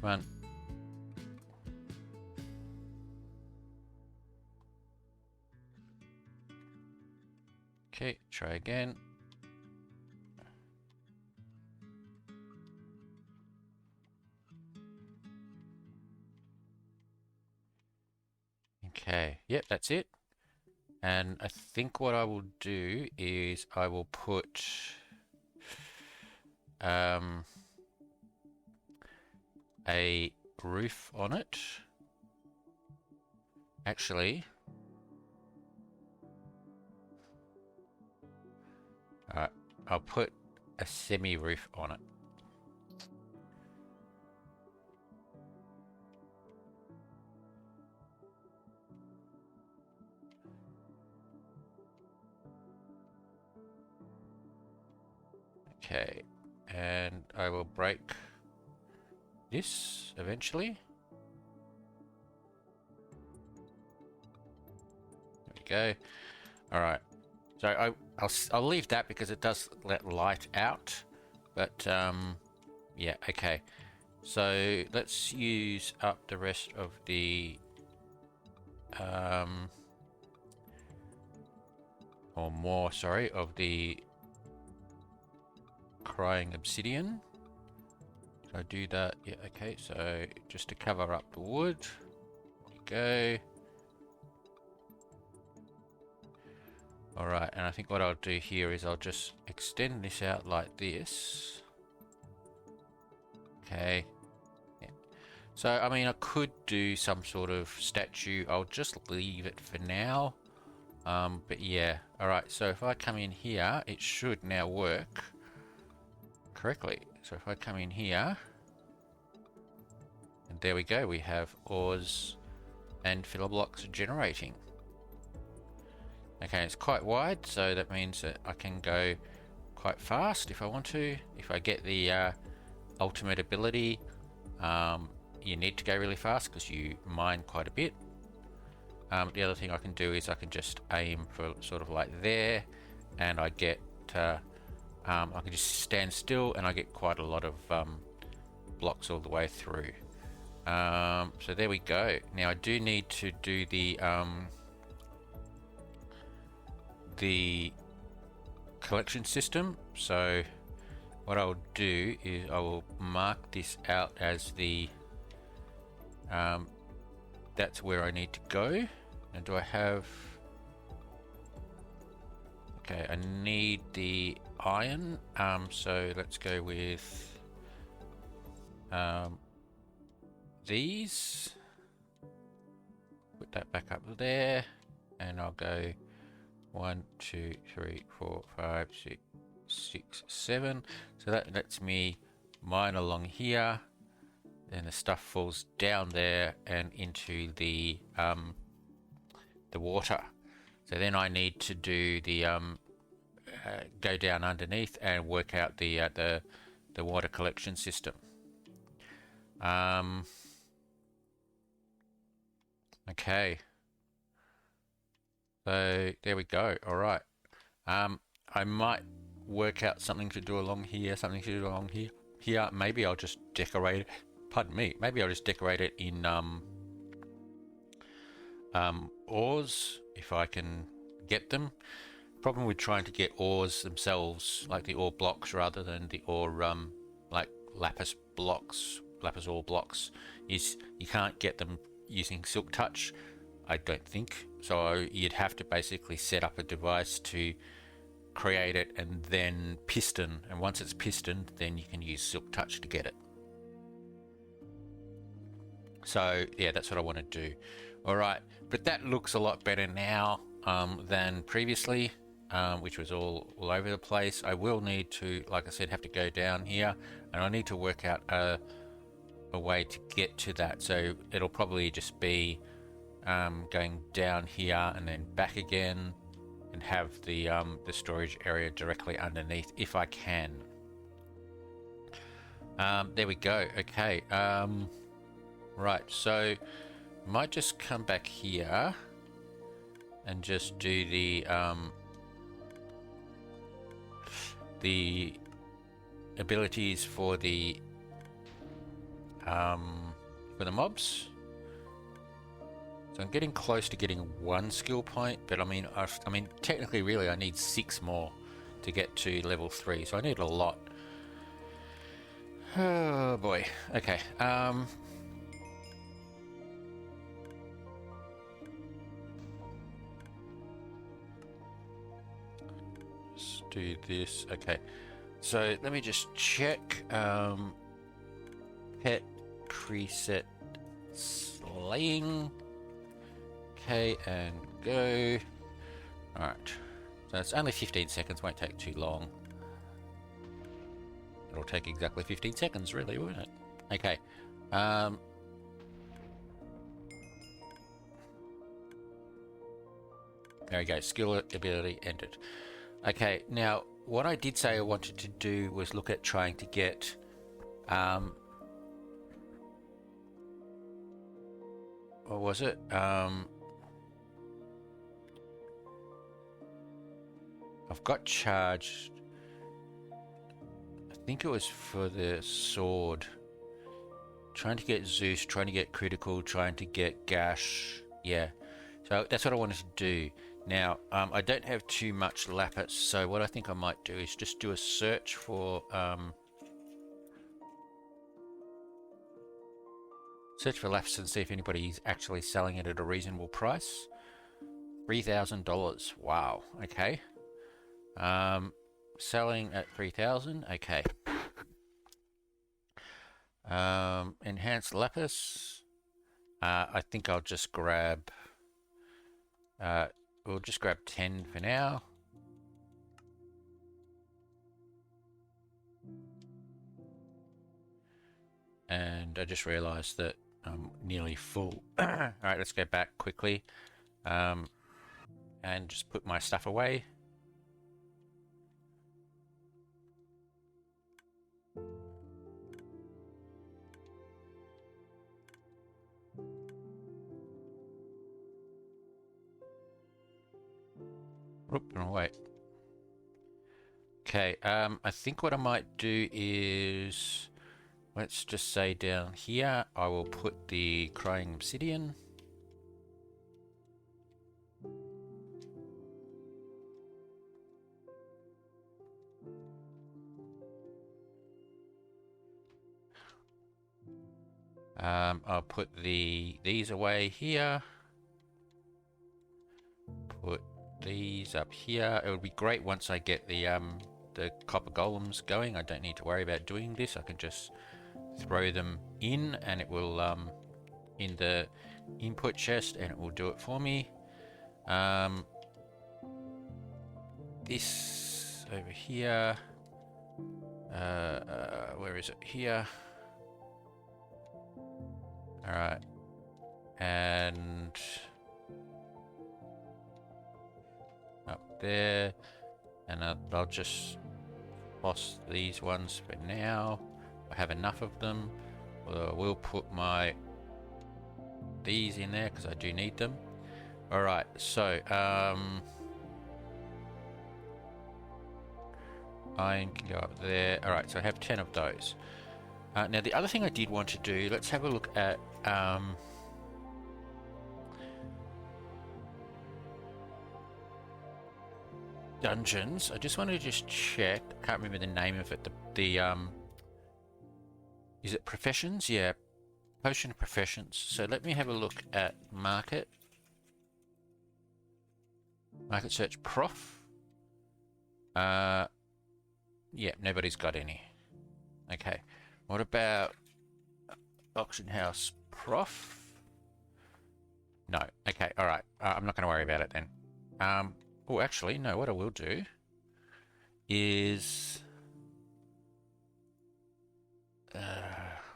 Come on. Okay, try again. Okay, yep, that's it. And I think what I will do is I will put a roof on it. Actually, I'll put a semi-roof on it. Okay, and I will break this eventually. There we go. All right. So I'll leave that because it does let light out, but yeah, okay. So let's use up the rest of the or more, sorry, of the crying obsidian. Did I do that? Yeah, okay. So just to cover up the wood, there we go. Alright, and I think what I'll do here is I'll just extend this out like this. Okay. Yeah. So, I mean, I could do some sort of statue. I'll just leave it for now. But yeah. Alright, so if I come in here, it should now work correctly. So if I come in here, and there we go, we have ores and filler blocks generating. Okay, it's quite wide, so that means that I can go quite fast if I want to. If I get the ultimate ability, you need to go really fast because you mine quite a bit. The other thing I can do is I can just aim for sort of like there, and I get I can just stand still and I get quite a lot of blocks all the way through. So there we go. Now I do need to do the collection system. So what I'll do is I will mark this out as the that's where I need to go. And do I have... Okay, I need the iron, so let's go with these. that back up there, and I'll go 1, 2, 3, 4, 5, 6, 6, 7. So that lets me mine along here. Then the stuff falls down there and into the water. So then I need to do the go down underneath and work out the water collection system. Okay. So there we go. All right. I might work out something to do along here, something to do along here. Here, maybe I'll just decorate it. Pardon me. Maybe I'll just decorate it in ores if I can get them. Problem with trying to get ores themselves, like the ore blocks rather than the ore like lapis ore blocks, is you can't get them using Silk Touch, I don't think. So you'd have to basically set up a device to create it and then piston, and once it's pistoned, then you can use Silk Touch to get it. So yeah, that's what I want to do. All right, but that looks a lot better now than previously, which was all over the place. I will need to, like I said, have to go down here, and I need to work out a way to get to that. So it'll probably just be going down here and then back again, and have the storage area directly underneath if I can. There we go. Okay. Right. So might just come back here and just do the abilities for the mobs. So I'm getting close to getting 1 skill point, but I mean technically really I need 6 more to get to level 3, so I need a lot. Oh boy. Okay. Let's do this. Okay. So let me just check. Pet preset slaying. Okay, and go. Alright. So it's only 15 seconds, won't take too long. It'll take exactly 15 seconds, really, won't it? Okay. There we go. Skill ability ended. Okay, now what I did say I wanted to do was look at trying to get what was it? I've got charged. I think it was for the sword. Trying to get Zeus, trying to get critical, trying to get Gash. Yeah. So that's what I wanted to do. Now, I don't have too much lapis, so what I think I might do is just do a search for lapis and see if anybody's actually selling it at a reasonable price. $3,000. Wow. Okay. Selling at 3,000. Okay. Enhanced lapis. I think I'll just grab. We'll just grab 10 for now. And I just realized that I'm nearly full. Alright, let's go back quickly. And just put my stuff away. Oh, wait. Okay, I think what I might do is, let's just say down here, I will put the crying obsidian. I'll put these away here. Put these up here. It would be great once I get the copper golems going. I don't need to worry about doing this. I can just throw them in, and it will in the input chest and it will do it for me. This over here. Where is it? Here. Alright. And up there. And I'll just boss these ones for now. I have enough of them. Although I will put these in there because I do need them. Alright, so iron can go up there. Alright, so I have 10 of those. Now the other thing I did want to do, let's have a look at dungeons. I just wanted to just check. I can't remember the name of it. Is it professions? Yeah, potion of professions. So let me have a look at market. Market search prof. Yeah, nobody's got any. Okay. What about auction house prof? No. Okay. All right. I'm not going to worry about it then. Oh, actually, no. What I will do is,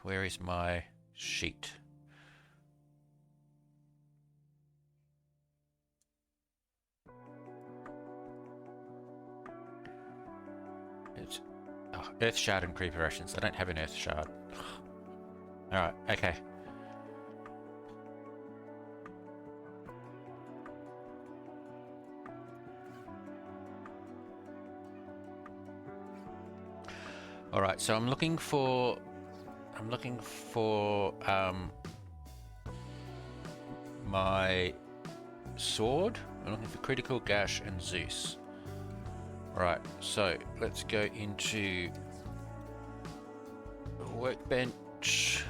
where is my sheet? It's Earth Shard and Creeper Rations. I don't have an Earth Shard. Alright, okay. Alright, so I'm looking for my sword. I'm looking for critical, gash, and Zeus. Alright, so let's go into the workbench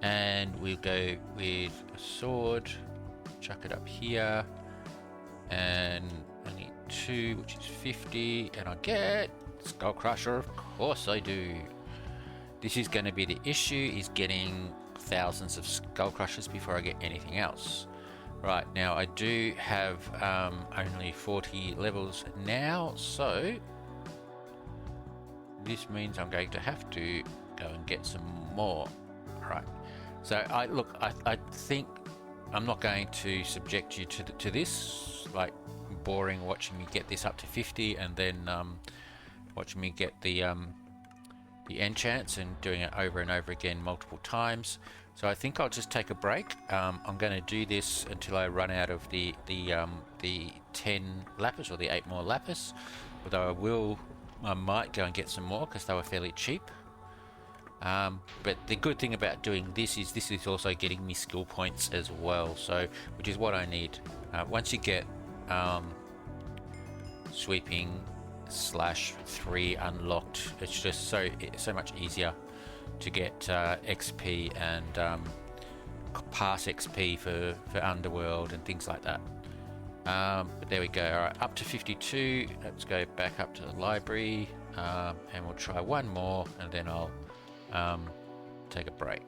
and we'll go with a sword, chuck it up here, and I need 2, which is 50, and I get Skull Crusher. Of course I do. This is going to be the issue, is getting thousands of Skull Crushers before I get anything else. Right, now I do have only 40 levels now, so this means I'm going to have to go and get some more. Right, so I think I'm not going to subject you to this, like boring watching me get this up to 50 and then watching me get the enchants and doing it over and over again multiple times. So I think I'll just take a break. I'm going to do this until I run out of the 10 lapis or the 8 more lapis. Although I might go and get some more because they were fairly cheap. But the good thing about doing this is also getting me skill points as well. So which is what I need. Once you get sweeping /3 unlocked, it's just so much easier to get XP and pass XP for Underworld and things like that. But there we go. Alright, up to 52. Let's go back up to the library and we'll try one more and then I'll take a break.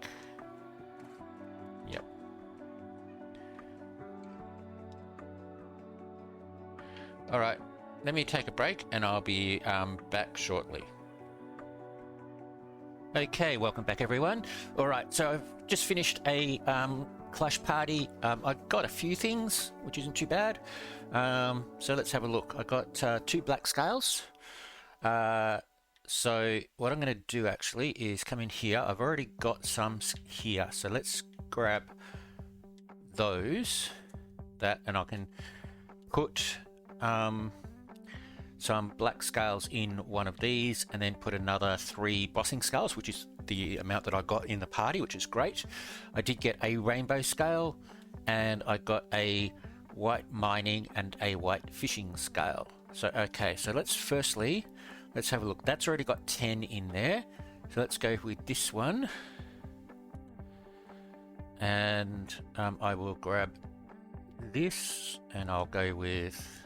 Yep. Alright, let me take a break and I'll be back shortly. Okay, welcome back everyone. Alright, so I've just finished a Clash party. I got a few things, which isn't too bad. So let's have a look. I got 2 black scales. So what I'm going to do actually is come in here. I've already got some here. So let's grab those, and I can put some black scales in one of these and then put another 3 bossing scales, which is the amount that I got in the party, which is great. I did get a rainbow scale and I got a white mining and a white fishing scale. So okay, so let's have a look. That's already got 10 in there. So let's go with this one. And I will grab this and I'll go with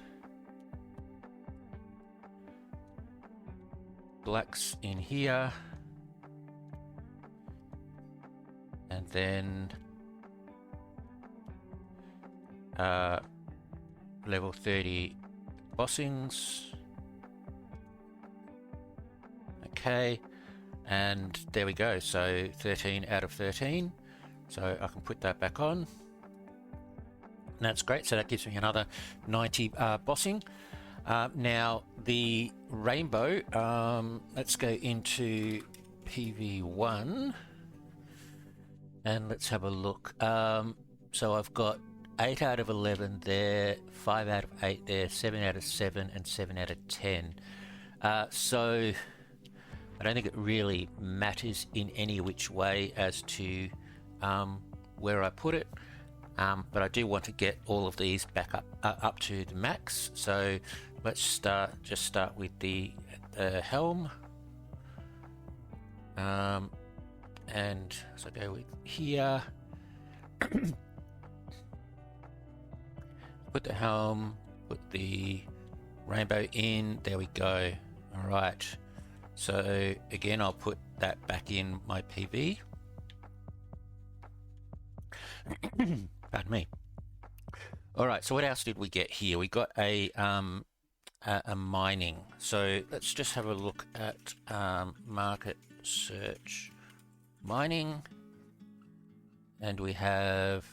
blacks in here. and then level 30 bossings. Okay, and there we go. So 13 out of 13. So I can put that back on. And that's great. So that gives me another 90 bossing. Now the rainbow, let's go into PV1 and let's have a look. So I've got 8 out of 11 there, 5 out of 8 there, 7 out of 7 and 7 out of 10. So I don't think it really matters in any which way as to where I put it, but I do want to get all of these back up to the max. So let's start with the helm, and so go with here. Put the helm, put the rainbow in. There we go. All right. So again, I'll put that back in my PV. Pardon me. All right. So what else did we get here? We got a mining. So let's just have a look at market search mining, and we have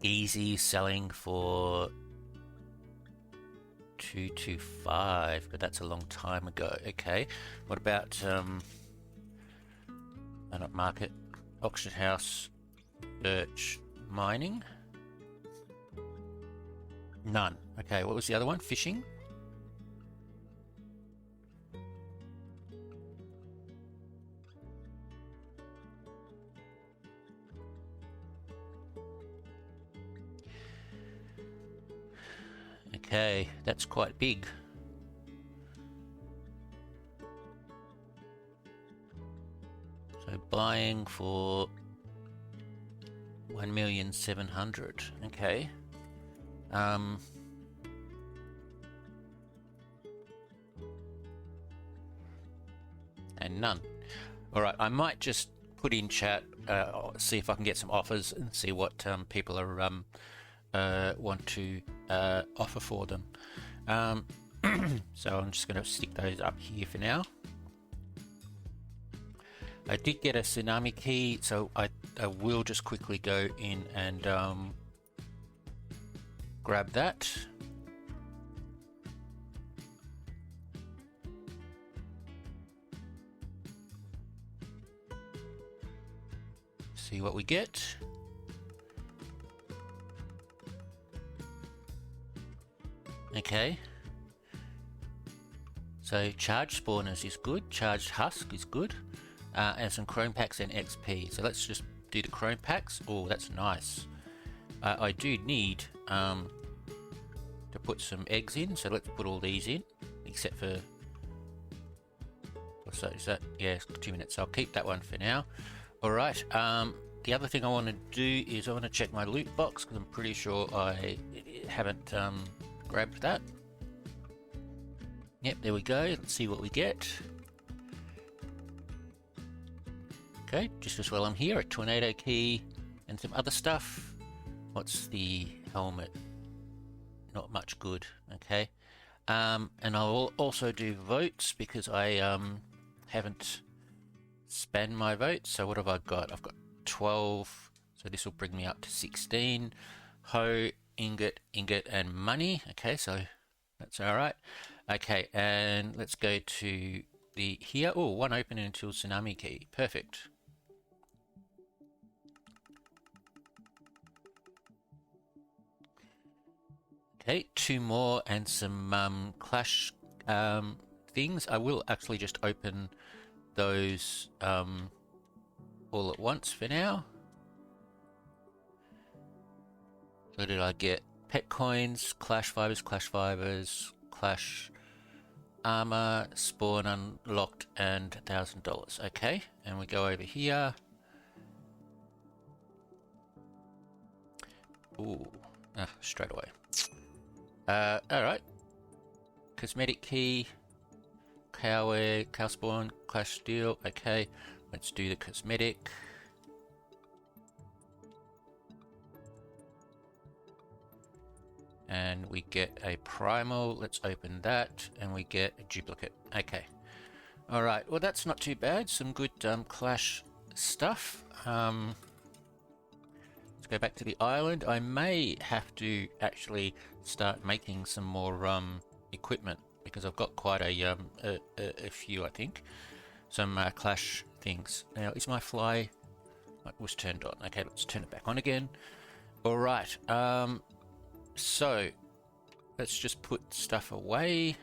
easy selling for 225, but that's a long time ago. Okay, what about not market, auction house, search, mining? None. Okay, what was the other one? Fishing? Okay, that's quite big. So buying for 1,700,000. Okay. And none. All right, I might just put in chat, see if I can get some offers and see what people are want to offer for them. So I'm just going to stick those up here for now. I did get a tsunami key, so I will just quickly go in and grab that. See what we get. Okay. So charged spawners is good, charged husk is good, and some chrome packs and XP. So let's just do the chrome packs. Oh, that's nice. I do need to put some eggs in, so let's put all these in, except for, so is that, yeah, 2 minutes. I'll keep that one for now. All right. The other thing I want to do is I want to check my loot box, because I'm pretty sure I haven't grabbed that. Yep, there we go. Let's see what we get. Okay, just as well I'm here, a tornado key and some other stuff. What's the helmet? Not much good. Okay. And I'll also do votes, because I haven't spent my votes. So what have I got? I've got 12. So this will bring me up to 16. Hoe, ingot, and money. Okay, so that's all right. Okay, and let's go to the here. Oh, one open until tsunami key. Perfect. Okay, 2 more and some clash things. I will actually just open those all at once for now. So did I get pet coins, clash fibers, clash armor, spawn unlocked, and $1,000. Okay, and we go over here. Ooh, straight away. Alright. Cosmetic key. Cow spawn, clash steel. Okay, let's do the cosmetic. And we get a primal. Let's open that, and we get a duplicate. Okay. All right. Well, that's not too bad. Some good clash stuff. Let's go back to the island. I may have to actually start making some more equipment because I've got quite a few, I think. Some clash things. Now, is my fly? It was turned on. Okay, let's turn it back on again. All right. So let's just put stuff away.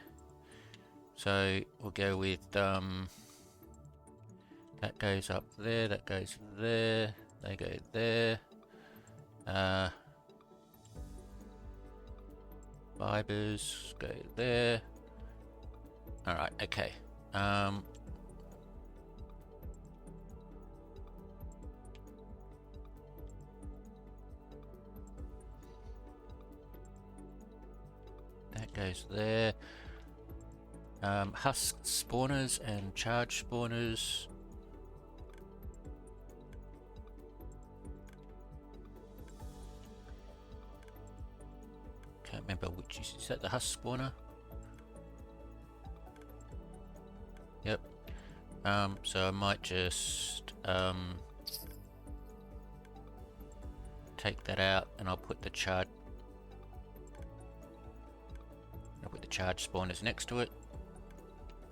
So we'll go with that goes up there, that goes there, they go there. Fibers go there. All right, okay. That goes there. Husk spawners and charge spawners. Can't remember which is that the husk spawner? Yep. So I might just take that out and I'll put the charge. I'll put the charge spawners next to it.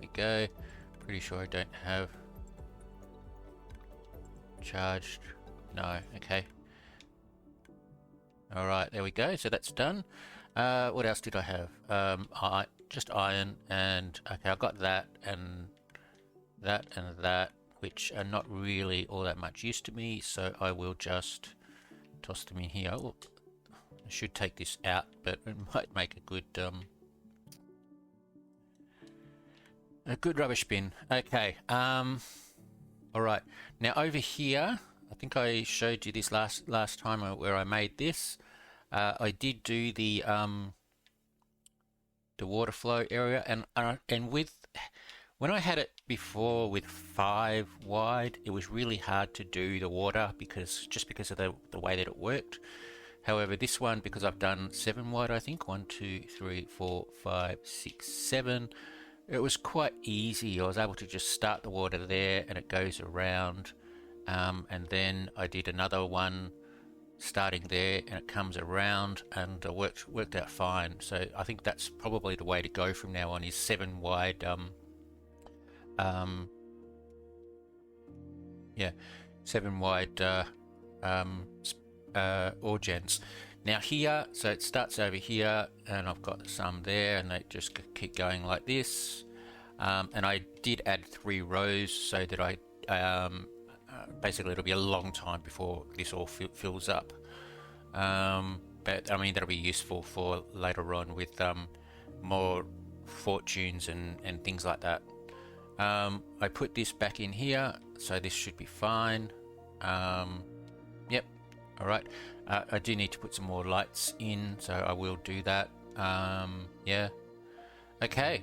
There we go. Pretty sure I don't have charged. No, okay. Alright, there we go. So that's done. What else did I have? Just iron and okay, I got that and that, which are not really all that much use to me, so I will just toss them in here. Oh, I should take this out, but it might make a good rubbish bin. Okay. All right. Now over here, I think I showed you this last time where I made this. I did do the water flow area, and with when I had it before with 5 wide, it was really hard to do the water because of the way that it worked. However, this one, because I've done 7 wide, I think 1, 2, 3, 4, 5, 6, 7. It was quite easy. I was able to just start the water there and it goes around, and then I did another one starting there and it comes around, and it worked out fine. So I think that's probably the way to go from now on, is 7 wide 7 wide ore gens. Now here, so it starts over here, and I've got some there, and they just keep going like this. And I did add 3 rows so that I basically it'll be a long time before this all fills up. But I mean that'll be useful for later on with more fortunes and things like that. I put this back in here, so this should be fine. Yep. All right. I do need to put some more lights in, so I will do that. Yeah. Okay.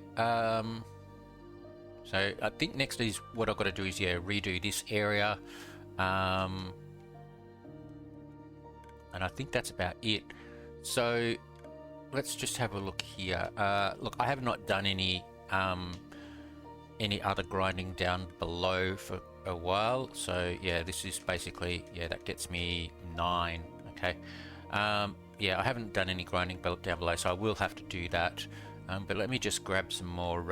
So I think next is what I've got to do is redo this area. And I think that's about it. So let's just have a look here. Look, I have not done any other grinding down below for a while. So yeah, this is basically, that gets me 9. Okay. Yeah, I haven't done any grinding down below, so I will have to do that. But let me just grab some more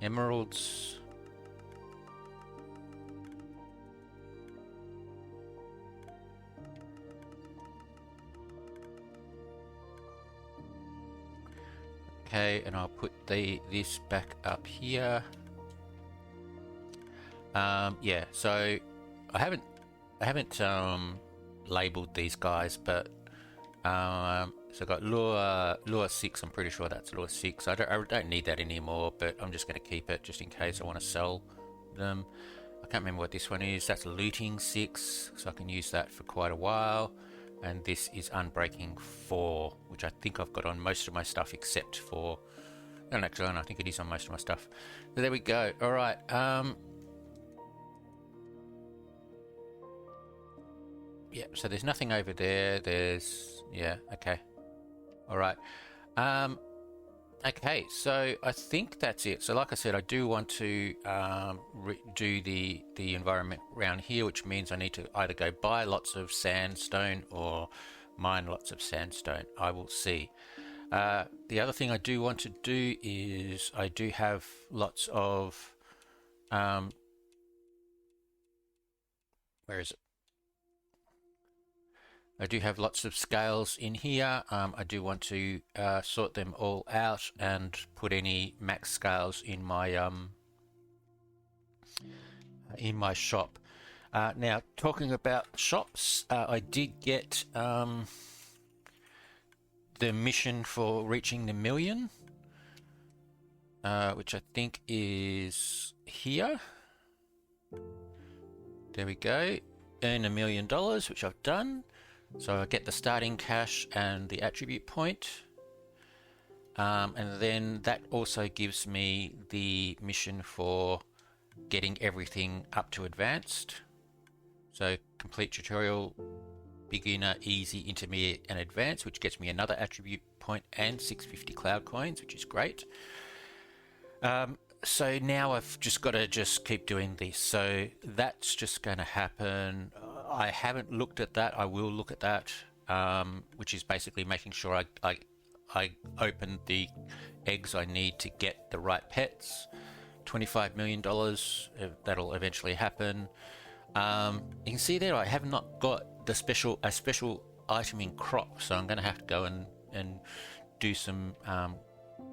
emeralds. Okay, and I'll put this back up here. Yeah, so I haven't labeled these guys, but so I've got lure 6. I'm pretty sure that's lure 6. I don't need that anymore, but I'm just going to keep it just in case I want to sell them. I can't remember what this one is. That's looting 6, so I can use that for quite a while. And this is unbreaking 4, which I think I've got on most of my stuff except for... No, actually, I think it is on most of my stuff. So there we go. All right. Yeah, so there's nothing over there. There's... Yeah, okay. All right. Okay, so I think that's it. So like I said, I do want to do the environment around here, which means I need to either go buy lots of sandstone or mine lots of sandstone. I will see. The other thing I do want to do is I do have lots of... where is it? I do have lots of scales in here. I do want to sort them all out and put any max scales in my shop. Now, talking about shops, I did get the mission for reaching the 1 million, which I think is here. There we go. Earn $1 million, which I've done. So I get the starting cash and the attribute point. And then that also gives me the mission for getting everything up to advanced. So complete tutorial, beginner, easy, intermediate, and advanced, which gets me another attribute point and 650 cloud coins, which is great. So now I've just got to keep doing this. So that's just going to happen. I haven't looked at that. I will look at that, which is basically making sure I open the eggs I need to get the right pets. $25 million, that'll eventually happen. You can see there I have not got a special item in crop, so I'm going to have to go and do some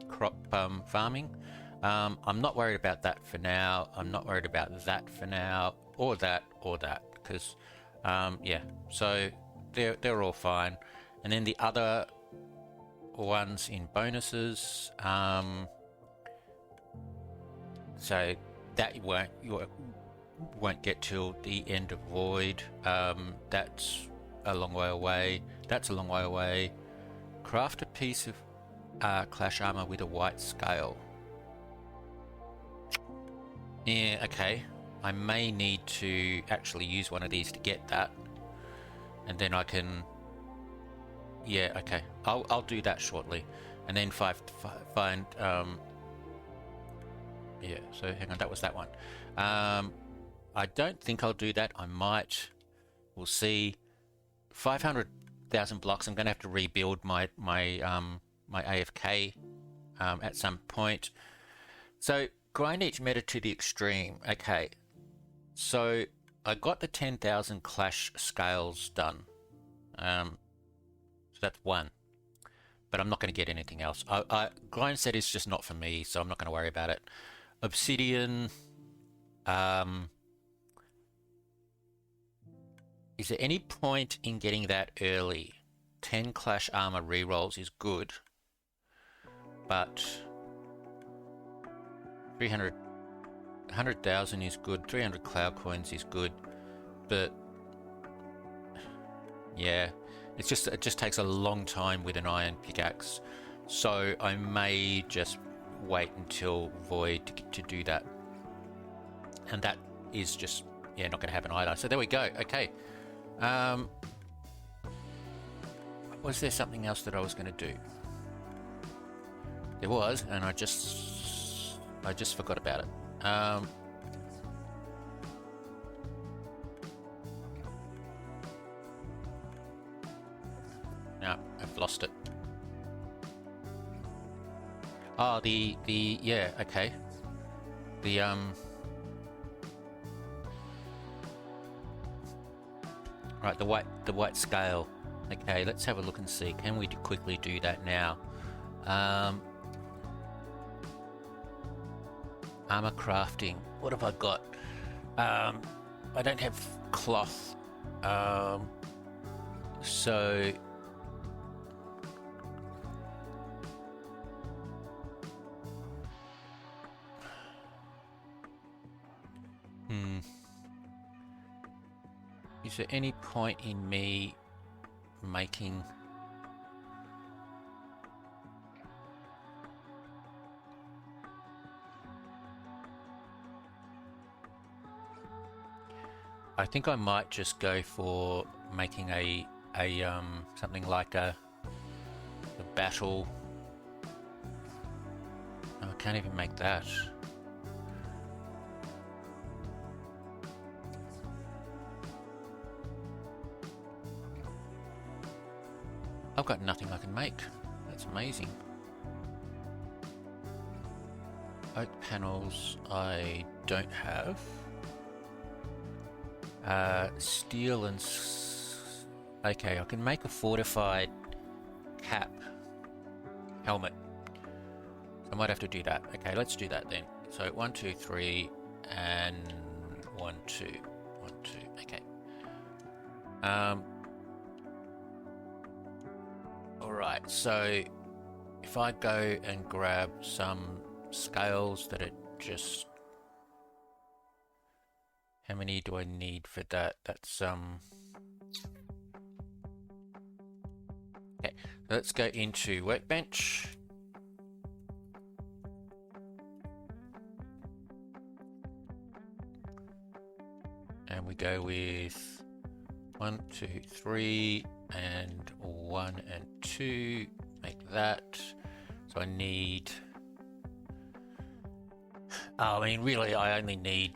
crop farming. I'm not worried about that for now. I'm not worried about that for now, or that, because yeah, so they're all fine. And then the other ones in bonuses, so that you won't get till the end of Void. That's a long way away. Craft a piece of clash armor with a white scale. Yeah, okay. I may need to actually use one of these to get that, and then I can... Yeah, okay. I'll do that shortly, and then find... Yeah, so hang on, that was that one. I don't think I'll do that. I might. We'll see. 500,000 blocks. I'm going to have to rebuild my AFK at some point. So grind each meta to the extreme. Okay. So I got the 10,000 clash scales done. So that's one. But I'm not going to get anything else. Grind set is just not for me, so I'm not going to worry about it. Obsidian. Is there any point in getting that early? 10 clash armor rerolls is good, but 100,000 is good. 300 cloud coins is good, but yeah, it just takes a long time with an iron pickaxe. So I may just wait until Void to do that, and that is just not going to happen either. So there we go. Okay. Was there something else that I was going to do? There was, and I just forgot about it. No, I've lost it. Oh, yeah, okay. Right, the white scale. Okay, let's have a look and see. Can we quickly do that now? Armor crafting. What have I got? I don't have cloth. So is there any point in me making... I think I might just go for making a something like a battle. Oh, I can't even make that. I've got nothing I can make. That's amazing. Oak panels I don't have. Steel and... Okay, I can make a fortified cap helmet. So I might have to do that. Okay, let's do that then. So 1, 2, 3, and 1, 2, 1, 2. Okay. Alright, so if I go and grab some scales that are just... How many do I need for that? That's okay, let's go into workbench. And we go with 1, 2, 3, and 1 and 2. Make that. So I need... I mean, really, I only need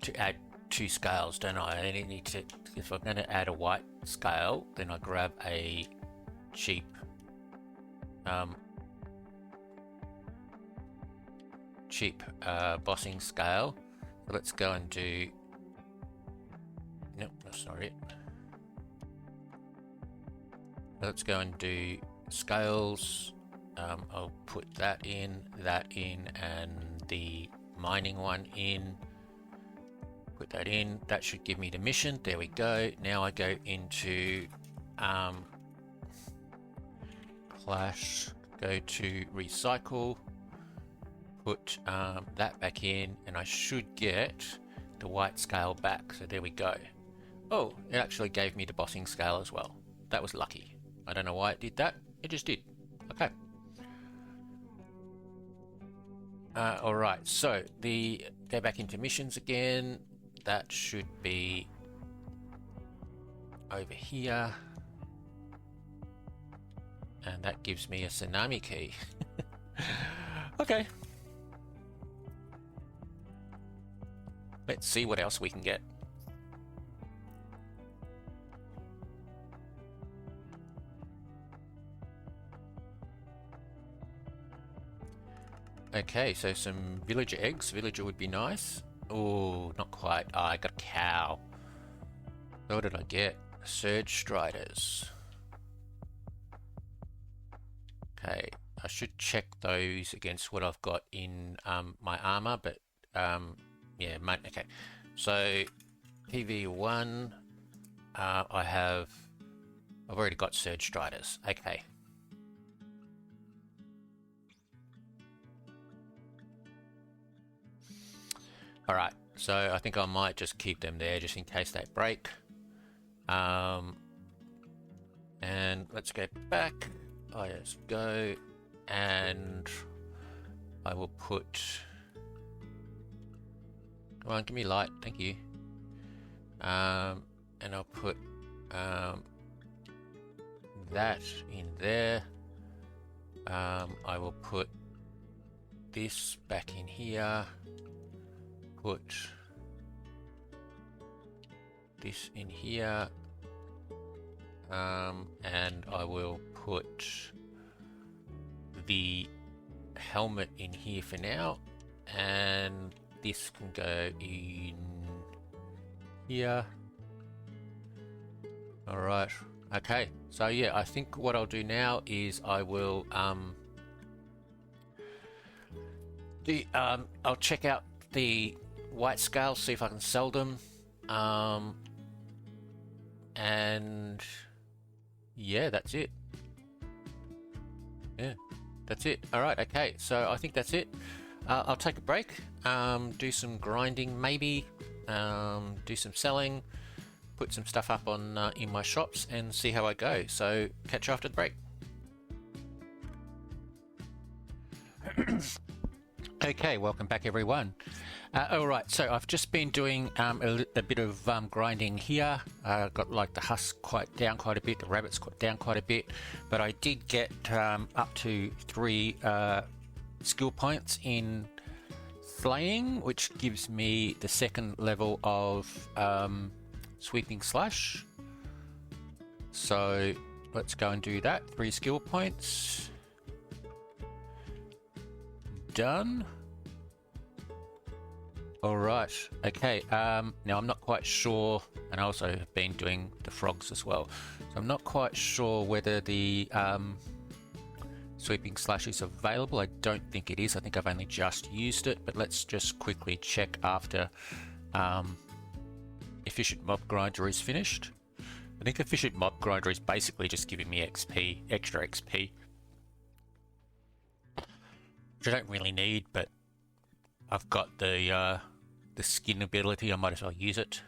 to add 2 scales, don't I? I only need to, if I'm going to add a white scale, then I grab a cheap bossing scale. So let's go and do... Nope, that's not it. Let's go and do scales. I'll put that in, and the mining one in. Put that in. That should give me the mission. There we go. Now I go into Clash, go to recycle, put that back in, and I should get the white scale back. So there we go. Oh, it actually gave me the bossing scale as well. That was lucky. I don't know why it did that. It just did. Okay. Alright, so go back into missions again. That should be over here. And that gives me a tsunami key. Okay. Let's see what else we can get. Okay, so some villager eggs. Villager would be nice. Oh, not quite. Oh, I got a cow. What did I get? Surge Striders. Okay, I should check those against what I've got in my armor, but yeah, okay. So PV1, I've already got Surge Striders. Okay. All right, so I think I might just keep them there just in case they break. And let's go back. Let's go, and I will put... Come on, give me light, thank you. And I'll put that in there. I will put this back in here. Put this in here, and I will put the helmet in here for now, and this can go in here. All right, okay, so yeah, I think what I'll do now is I will I'll check out the white scales, see if I can sell them, and yeah, that's it. Yeah, that's it. All right, okay, so I think that's it. I'll take a break, do some grinding maybe, do some selling, put some stuff up on in my shops and see how I go. So catch you after the break. Okay, welcome back everyone. All right, so I've just been doing a bit of grinding here. Got like the husk down quite a bit, the rabbits down quite a bit, but I did get up to 3 skill points in flaying, which gives me the 2nd level of sweeping slash. So let's go and do that. 3 skill points. Done. All right. Okay. Now I'm not quite sure, and I also have been doing the frogs as well. So I'm not quite sure whether the sweeping slash is available. I don't think it is. I think I've only just used it, but let's just quickly check after efficient mob grinder is finished. I think efficient mob grinder is basically just giving me XP, extra XP. Which I don't really need, but I've got the skin ability. I might as well use it.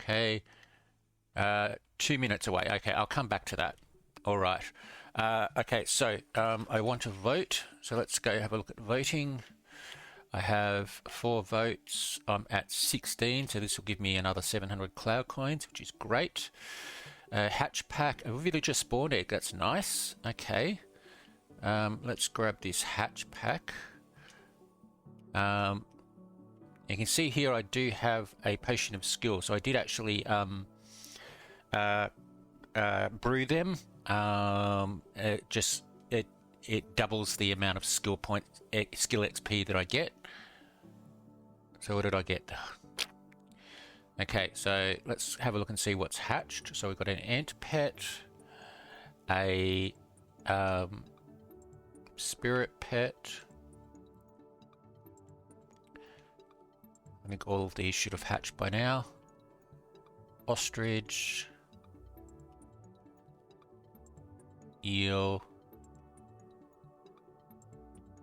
Okay, 2 minutes away. Okay, I'll come back to that. All right. Okay, so I want to vote. So let's go have a look at voting. I have 4 votes. I'm at 16, so this will give me another 700 cloud coins, which is great. Hatch pack, a villager spawn egg, that's nice. Okay, let's grab this hatch pack. You can see here I do have a potion of skill, so I did actually brew them. It doubles the amount of skill XP that I get. So what did I get? Okay, so let's have a look and see what's hatched. So we've got an ant pet, a spirit pet. I think all of these should have hatched by now. Ostrich, eel,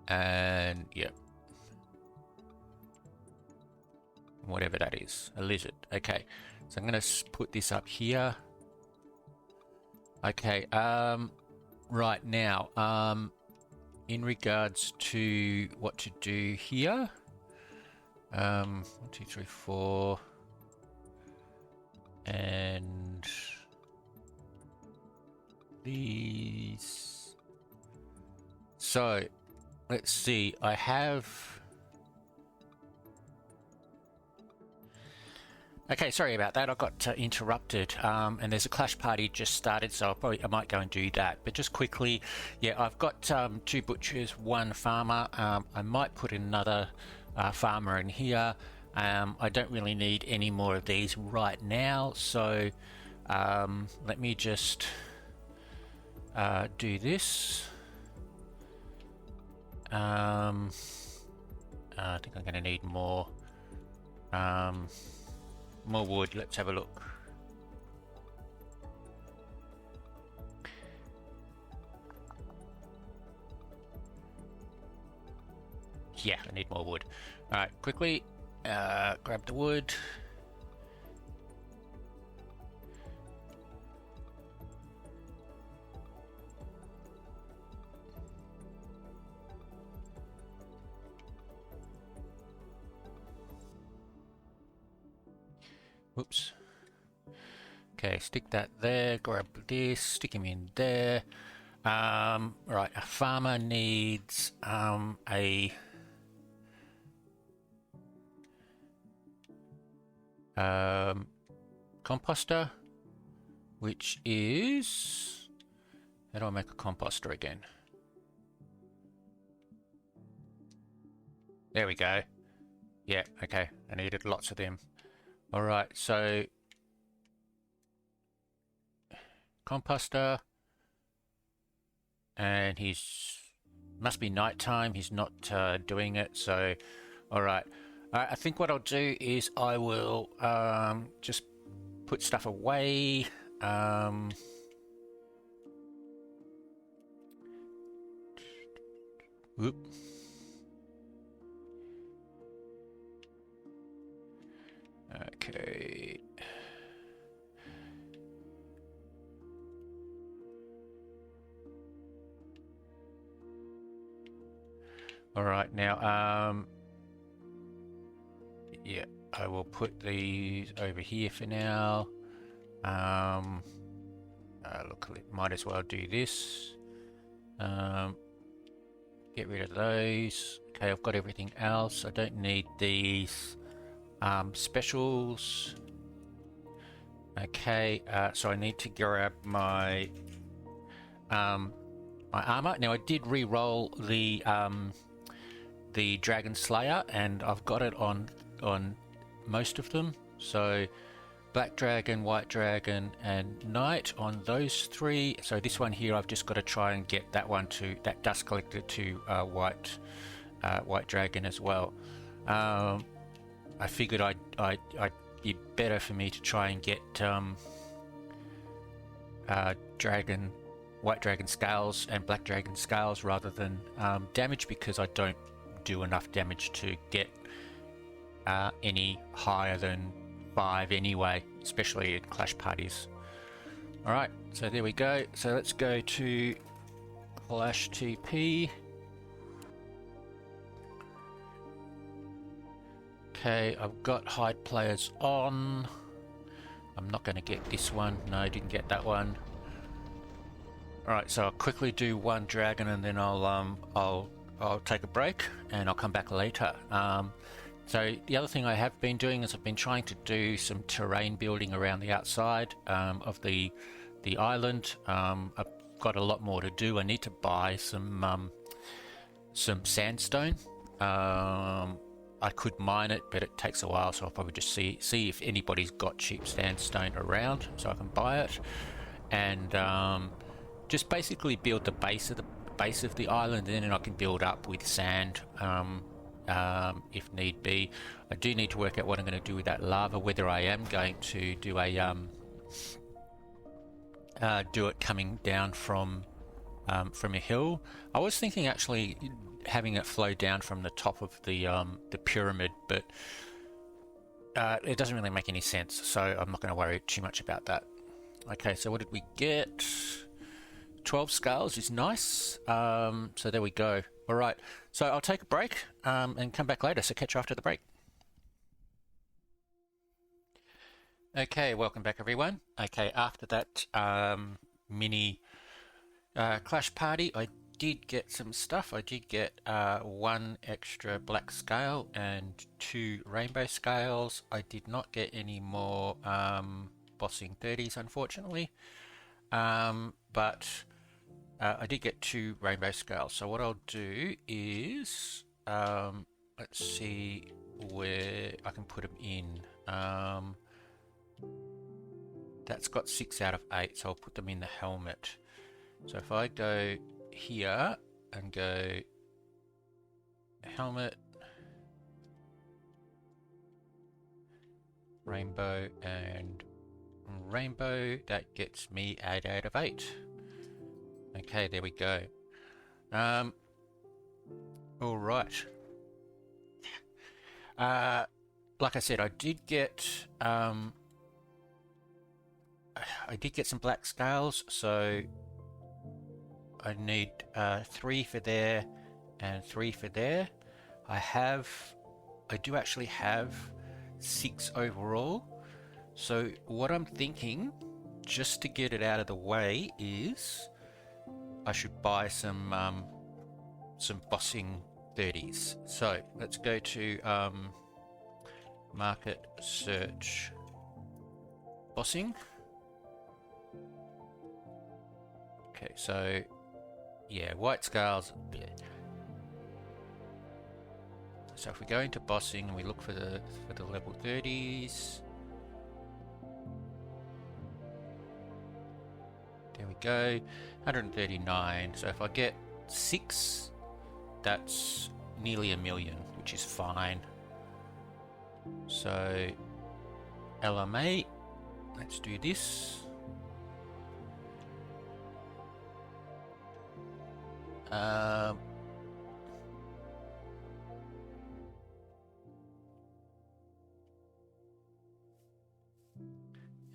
and yeah, whatever that is, a lizard. Okay, so I'm going to put this up here. Okay, right now, in regards to what to do here, 1, 2, 3, 4, and these. So let's see, I have. Okay, sorry about that. I got interrupted, and there's a clash party just started, so I might go and do that. But just quickly, yeah, I've got 2 butchers, 1 farmer. I might put another farmer in here. I don't really need any more of these right now, so let me just do this. I think I'm going to need more. More wood. Let's have a look. Yeah, I need more wood. All right, quickly grab the wood. Whoops. Okay, stick that there, grab this, stick him in there. Right, a farmer needs a composter, which is, how do I make a composter again? There we go. Yeah, okay, I needed lots of them. All right, so composter, and he's must be nighttime. He's not doing it, so all right. I think what I'll do is I will just put stuff away. Whoop. Okay. All right, now, yeah, I will put these over here for now. Look, might as well do this. Get rid of those. Okay, I've got everything else. I don't need these specials. Okay, so I need to grab my my armor. Now I did re-roll the Dragon Slayer, and I've got it on most of them. So Black Dragon, White Dragon, and Knight on those three. So this one here, I've just got to try and get that one to that Dust Collector to White Dragon as well. I figured I'd be better for me to try and get White Dragon scales and Black Dragon scales rather than damage, because I don't do enough damage to get any higher than 5 anyway, especially in clash parties. Alright, so there we go. So let's go to Clash TP. Okay, I've got hide players on. I'm not going to get this one. No, I didn't get that one. Alright, so I'll quickly do one dragon and then I'll take a break and I'll come back later. So the other thing I have been doing is I've been trying to do some terrain building around the outside of the island. I've got a lot more to do. I need to buy some sandstone. I could mine it, but it takes a while, so I'll probably just see if anybody's got cheap sandstone around so I can buy it, and just basically build the base of the island, and then I can build up with sand. If need be. I do need to work out what I'm going to do with that lava, whether I am going to do do it coming down from a hill. I was thinking actually having it flow down from the top of the pyramid, but it doesn't really make any sense, so I'm not going to worry too much about that. Okay, so what did we get? 12 scales is nice. So there we go. All right, so I'll take a break and come back later, so catch you after the break. Okay, welcome back everyone. Okay, after that mini clash party, I did get some stuff. I did get 1 extra black scale and 2 rainbow scales. I did not get any more bossing 30s, unfortunately, but I did get 2 rainbow scales. So what I'll do is, let's see where I can put them in. That's got 6 out of 8, so I'll put them in the helmet. So if I go here and go helmet, rainbow, and rainbow, that gets me 8 out of 8. Okay, there we go. All right. Like I said, I did get some black scales, so I need 3 for there and 3 for there. I do actually have 6 overall. So what I'm thinking, just to get it out of the way, is I should buy some bossing 30s. So let's go to market search bossing. Okay, so yeah, white scales. Yeah. So if we go into bossing and we look for the level 30s, there we go, 139. So if I get 6, that's nearly 1 million, which is fine. So LMA, let's do this.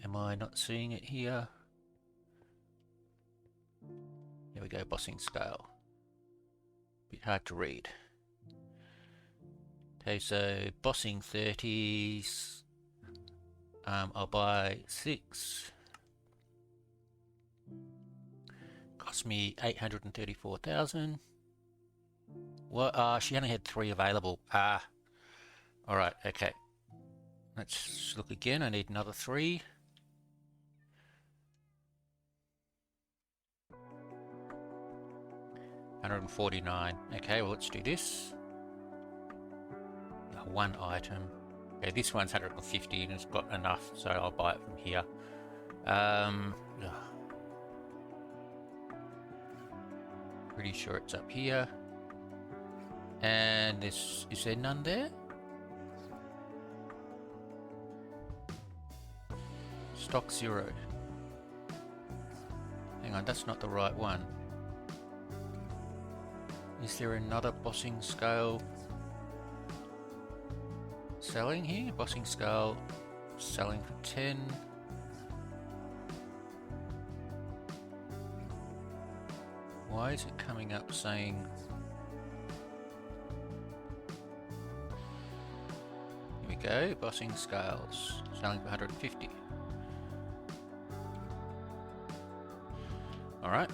Am I not seeing it here? Here we go, bossing scale. Bit hard to read. Okay, so bossing 30s. I'll buy 6. Cost me 834,000. Well, she only had 3 available. Alright, okay. Let's look again. I need another 3. $149. Okay, well, let's do this. 1 item. Okay, this one's 150 and it's got enough, so I'll buy it from here. Pretty sure it's up here. And this, is there none there? Stock 0. Hang on, that's not the right one. Is there another bossing scale selling here? Bossing scale selling for 10. Why is it coming up saying... Here we go, bossing scales selling for 150. Alright.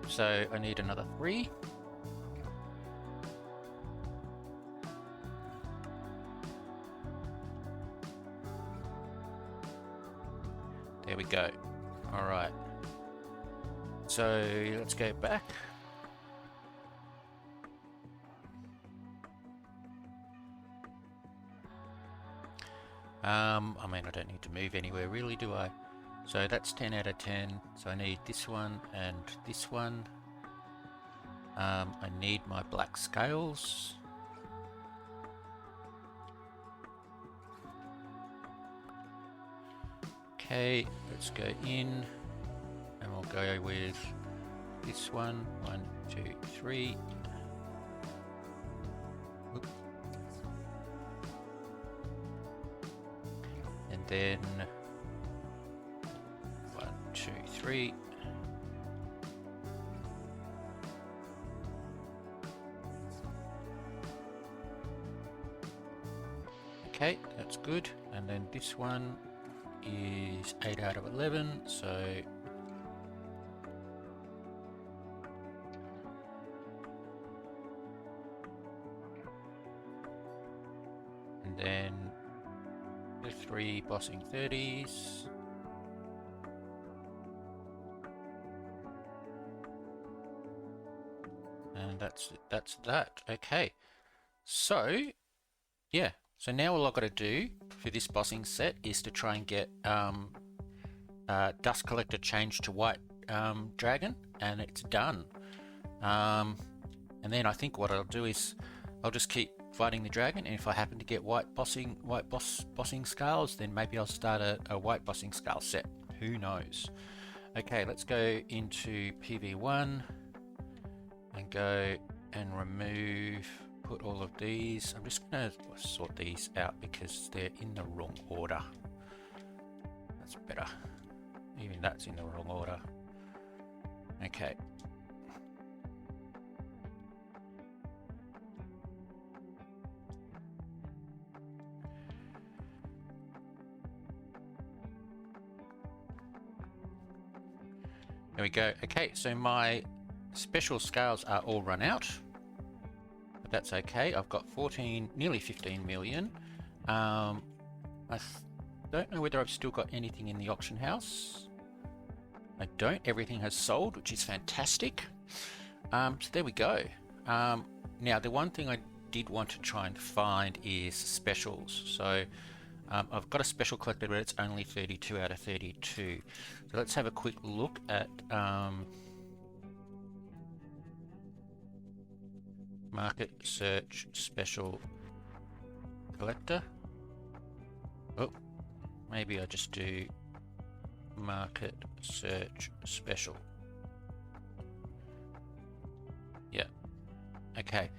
So I need another 3. There we go. Alright. So let's go back. I mean, I don't need to move anywhere really, do I? So that's 10 out of 10. So I need this one and this one. I need my black scales. Okay, let's go in and we'll go with this one. 1, 2, 3. Oop. And then 1, 2, 3. Okay, that's good. And then this one is 8 out of 11, so and then the 3 bossing 30s. And that's that. Okay, so yeah, so now all I've got to do for this bossing set is to try and get Dust Collector changed to White Dragon, and it's done. And then I think what I'll do is I'll just keep fighting the dragon, and if I happen to get white bossing scales, then maybe I'll start a white bossing scale set. Who knows? Okay, let's go into PV1 and go and remove, put all of these. I'm just going to sort these out because they're in the wrong order. That's better. Even that's in the wrong order. Okay. There we go. Okay, so my special scales are all run out, but that's okay. I've got 14, nearly 15 million. I don't know whether I've still got anything in the auction house. I don't. Everything has sold, which is fantastic. So there we go. Now, the one thing I did want to try and find is specials. So I've got a special collected, but it's only 32 out of 32. So let's have a quick look at market search special collector. Oh, maybe I just do market search special. Yeah. Okay.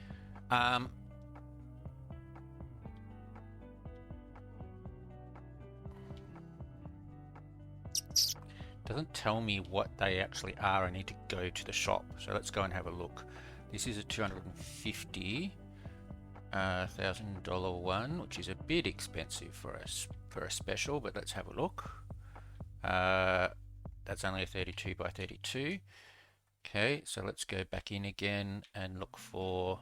Doesn't tell me what they actually are. I need to go to the shop. So let's go and have a look. This is a $250,000 one, which is a bit expensive for a special, but let's have a look. That's only a 32 by 32. Okay, so let's go back in again and look for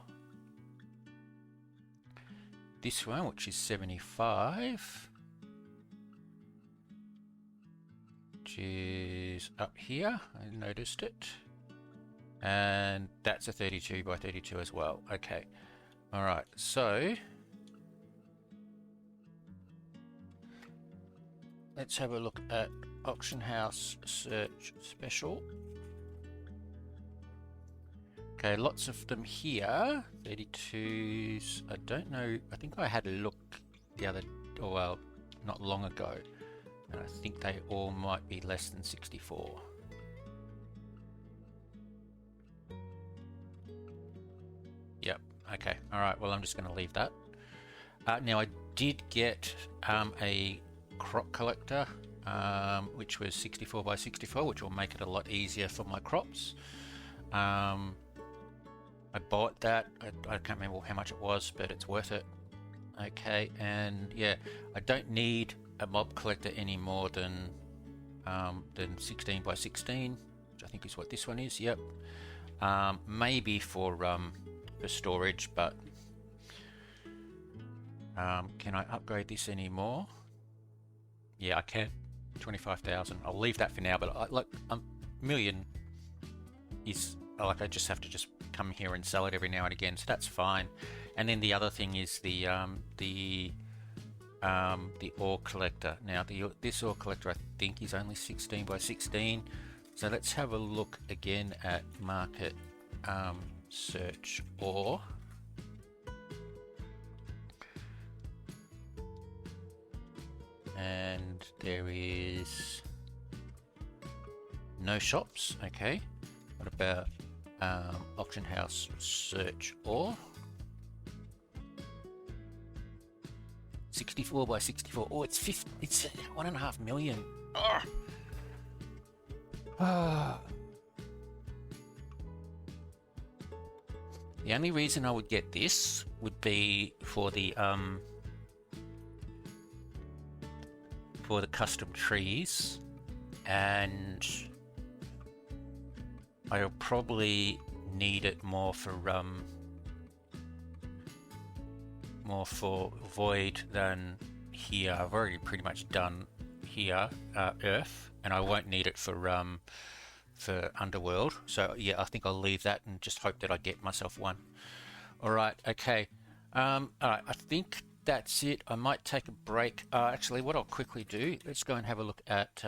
this one, which is 75, which is up here. I noticed it. And that's a 32 by 32 as well. Okay. All right. So let's have a look at auction house search special. Okay, lots of them here. 32s. I don't know. I think I had a look well, not long ago, and I think they all might be less than 64. Yep. Okay. All right. Well, I'm just going to leave that. Now, I did get a crop collector, which was 64 by 64, which will make it a lot easier for my crops. I bought that. I can't remember how much it was, but it's worth it. Okay, and yeah, I don't need a mob collector any more than 16 by 16, which I think is what this one is. Yep. Maybe for storage, but can I upgrade this anymore? Yeah, I can. 25,000. I'll leave that for now, but like a million is like I just have to come here and sell it every now and again, so that's fine. And then the other thing is the ore collector. Now this ore collector I think is only 16 by 16. So let's have a look again at market search ore. And there is no shops. Okay, what about auction house search ore? 64 by 64. Oh, it's 1.5 million. The only reason I would get this would be for the custom trees, and I'll probably need it more for void than here. I've already pretty much done here earth, and I won't need it for underworld. So yeah, I think I'll leave that and just hope that I get myself one. All right, okay. All right, I think that's it. I might take a break. Actually, what I'll quickly do, let's go and have a look at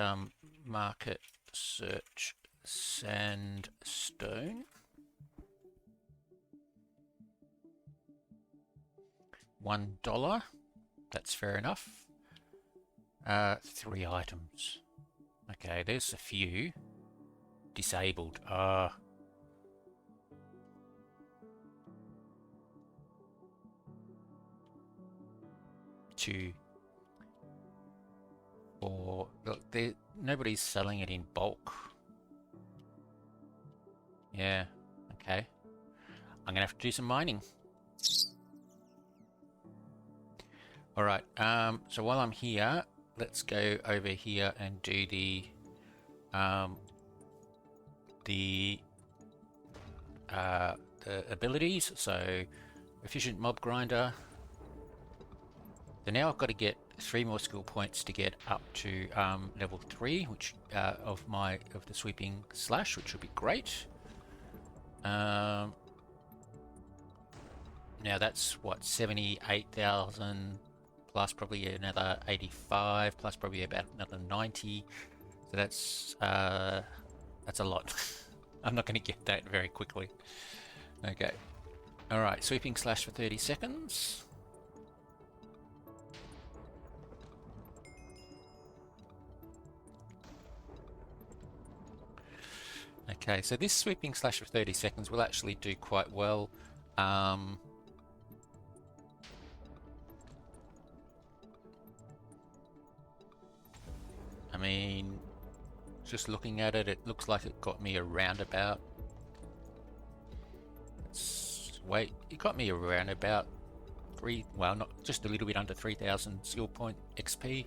market search sandstone. $1. That's fair enough. 3 items. Okay, there's a few. Disabled. 2, 4. Look, nobody's selling it in bulk. Yeah, okay. I'm gonna have to do some mining. Alright, so while I'm here, let's go over here and do the abilities. So efficient mob grinder. So now I've got to get 3 more skill points to get up to level 3, which of the sweeping slash, which would be great. Now that's what, 78,000 plus probably another 85 plus probably about another 90. So that's a lot. I'm not going to get that very quickly. Okay. All right, sweeping slash for 30 seconds. Okay, so this sweeping slash for 30 seconds will actually do quite well. I mean, Just looking at it, it looks like it got me around about. Wait, it got me around about well, not just a little bit under 3,000 skill point XP.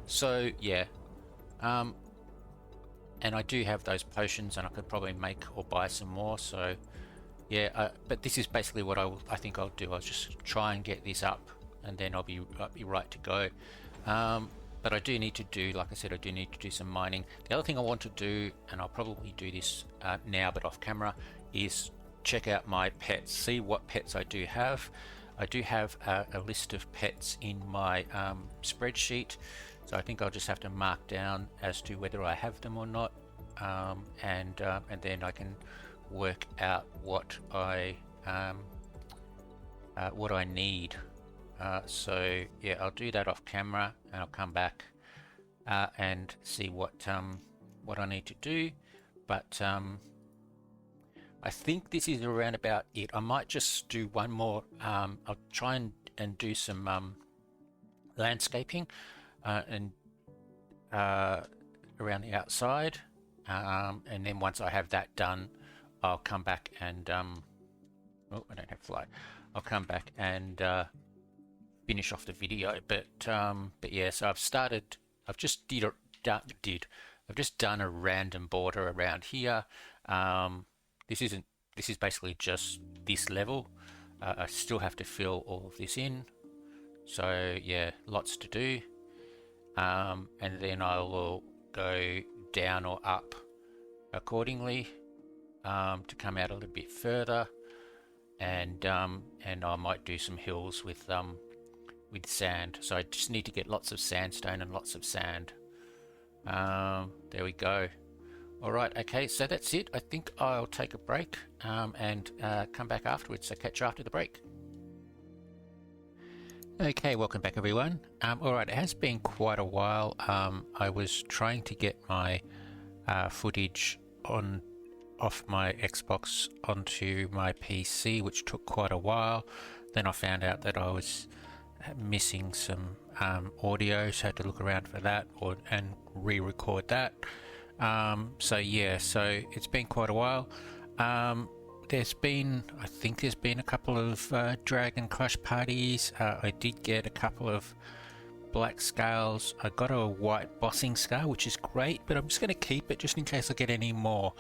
So yeah, and I do have those potions, and I could probably make or buy some more. So yeah, but this is basically what I think I'll do. I'll just try and get this up, and then I'll be right to go. But I do need to do, like I said, I do need to do some mining. The other thing I want to do, and I'll probably do this now but off camera, is check out my pets, see what pets I do have. I do have a list of pets in my spreadsheet, so I think I'll just have to mark down as to whether I have them or not, and then I can work out what I need. So yeah, I'll do that off camera, and I'll come back and see what I need to do. But I think this is around about it. I might just do one more. I'll try and do some landscaping and around the outside, and then once I have that done, I'll come back and oh, I don't have fly. I'll come back and finish off the video. But yeah, so I've just done a random border around here. This is basically just this level. I still have to fill all of this in, so yeah, lots to do. And then I will go down or up accordingly to come out a little bit further, and I might do some hills with sand. So I just need to get lots of sandstone and lots of sand. There we go. Alright, okay, so that's it. I think I'll take a break and come back afterwards, so catch you after the break. Okay, welcome back everyone. Alright, it has been quite a while. I was trying to get my footage off my Xbox onto my PC, which took quite a while. Then I found out that I was missing some audio, so I had to look around for that and re-record that. So yeah, so it's been quite a while. I think there's been a couple of Dragon Clash parties. I did get a couple of black scales. I got a white bossing scale, which is great, but I'm just going to keep it just in case I get any more,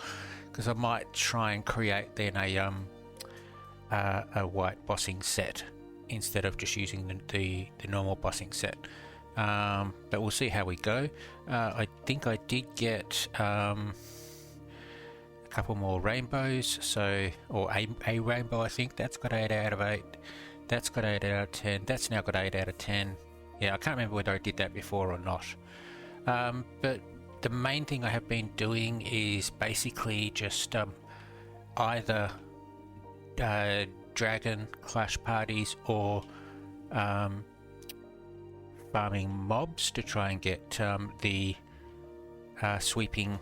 because I might try and create then a white bossing set instead of just using the normal bossing set. But we'll see how we go. I think I did get a couple more rainbows, or a rainbow. I think that's got 8 out of 8. That's got 8 out of 10. That's now got 8 out of 10. Yeah, I can't remember whether I did that before or not. But the main thing I have been doing is basically just either Dragon Clash parties or farming mobs to try and get the sweeping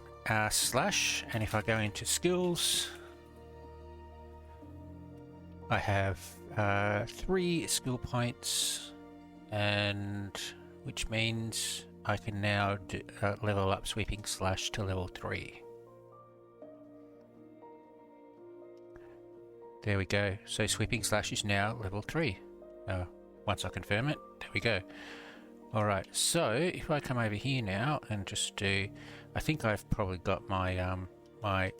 slash. And if I go into skills, I have 3 skill points, and which means I can now level up sweeping slash to level 3. There we go. So sweeping slash is now level 3. Once I confirm it, there we go. Alright, so if I come over here now and just do, I think I've probably got my my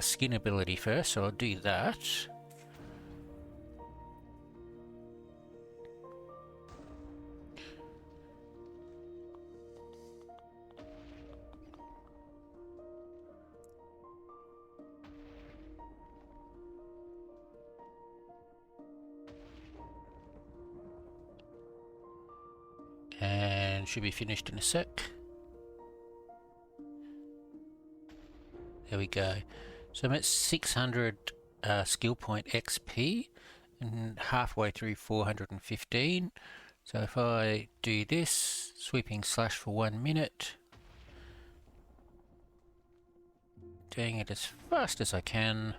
skin ability first, so I'll do that. And should be finished in a sec. There we go. So I'm at 600 skill point XP and halfway through 415. So if I do this, sweeping slash for 1 minute, doing it as fast as I can.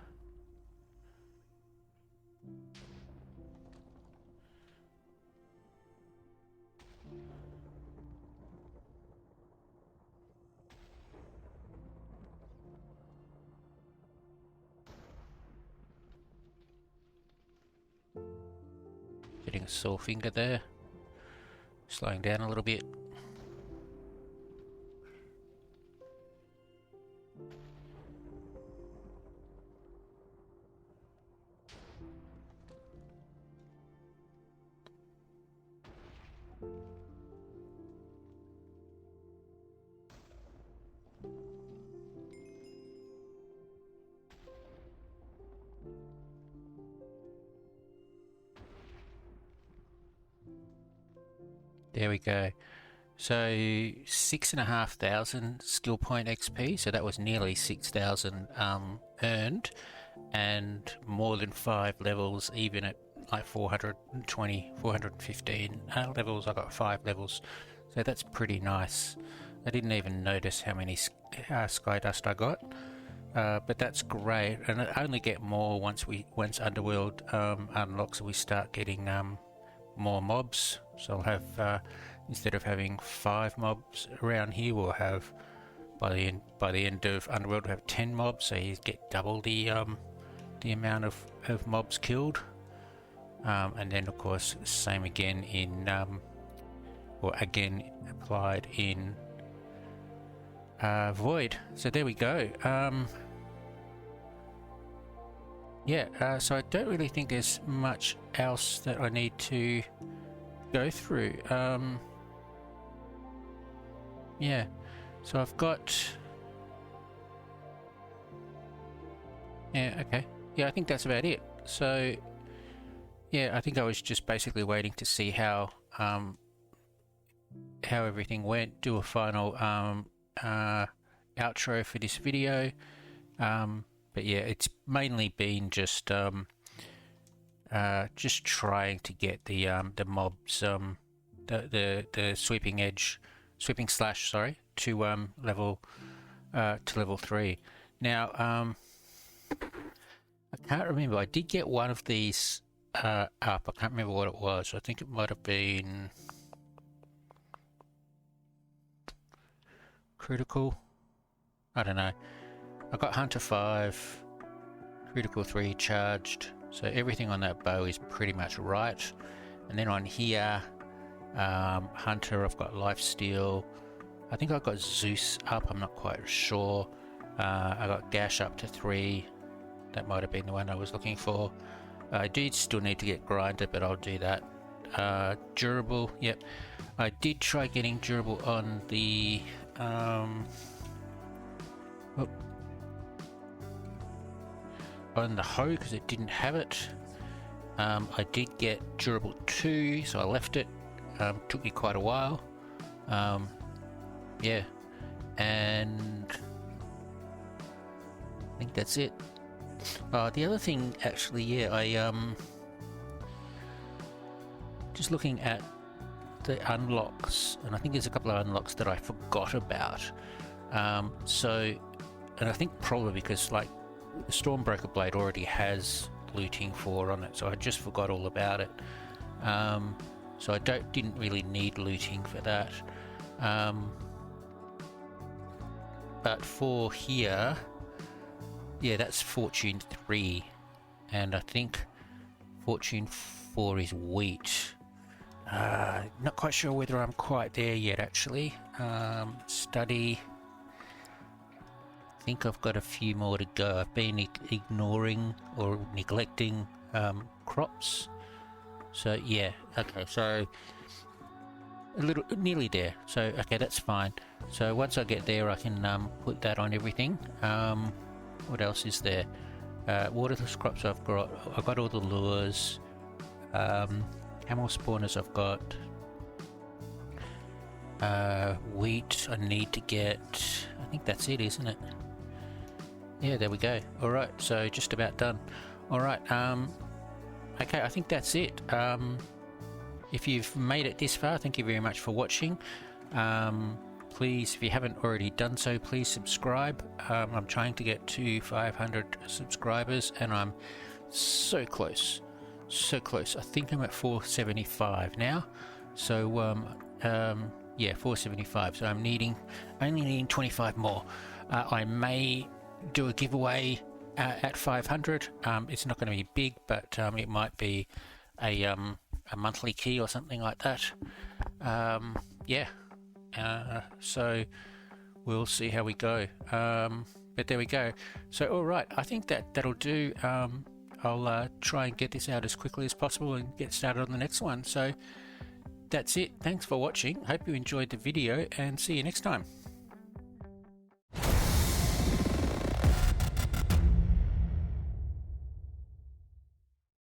a sore finger there. Slowing down a little bit. There we go. So 6,500 skill point XP. So that was nearly 6,000 earned, and more than 5 levels, even at like 420, 415 levels. I got 5 levels. So that's pretty nice. I didn't even notice how many sky dust I got. But that's great, and I only get more once Underworld unlocks and we start getting more mobs. So I'll have instead of having 5 mobs around here, we'll have by the end of Underworld we'll have 10 mobs. So you get double the amount of mobs killed, and then of course same again in or again applied in Void. So there we go. Yeah, so I don't really think there's much else that I need to go through. Yeah, so I've got... Yeah, okay. Yeah, I think that's about it. So, yeah, I think I was just basically waiting to see how everything went, do a final outro for this video. But yeah, it's mainly been just trying to get the mobs, the sweeping slash, sorry, to level 3. Now, I can't remember. I did get one of these up. I can't remember what it was. I think it might have been critical. I don't know. I got Hunter 5, critical 3 charged, so everything on that bow is pretty much right. And then on here, Hunter, I've got Lifesteal. I think I got Zeus up, I'm not quite sure. I got Gash up to 3. That might have been the one I was looking for. I do still need to get Grinder, but I'll do that. Durable, yep. I did try getting Durable on the... on the hoe because it didn't have it. I did get Durable 2, so I left it. Took me quite a while. Yeah, and I think that's it. The other thing, actually, yeah, I just looking at the unlocks, and I think there's a couple of unlocks that I forgot about. And I think probably because like the Stormbreaker Blade already has looting 4 on it, so I just forgot all about it. So I didn't really need looting for that. But for here, yeah, that's Fortune 3, and I think Fortune 4 is wheat. Not quite sure whether I'm quite there yet, actually. Study. I think I've got a few more to go. I've been ignoring or neglecting crops. So yeah, okay, so nearly there. So okay, that's fine. So once I get there, I can put that on everything. What else is there? Waterless crops I've got all the lures. Camel spawners I've got. Wheat I need to get. I think that's it, isn't it? Yeah, there we go. Alright, so just about done. Alright, okay, I think that's it. If you've made it this far, thank you very much for watching. Please, if you haven't already done so, please subscribe. I'm trying to get to 500 subscribers, and I'm so close. So close. I think I'm at 475 now. So, yeah, 475. So I'm only needing 25 more. I may do a giveaway at 500. It's not going to be big, but it might be a a monthly key or something like that. Yeah, so we'll see how we go. But there we go. So all right, I think that'll do. I'll try and get this out as quickly as possible and get started on the next one. So that's it. Thanks for watching. Hope you enjoyed the video, and see you next time.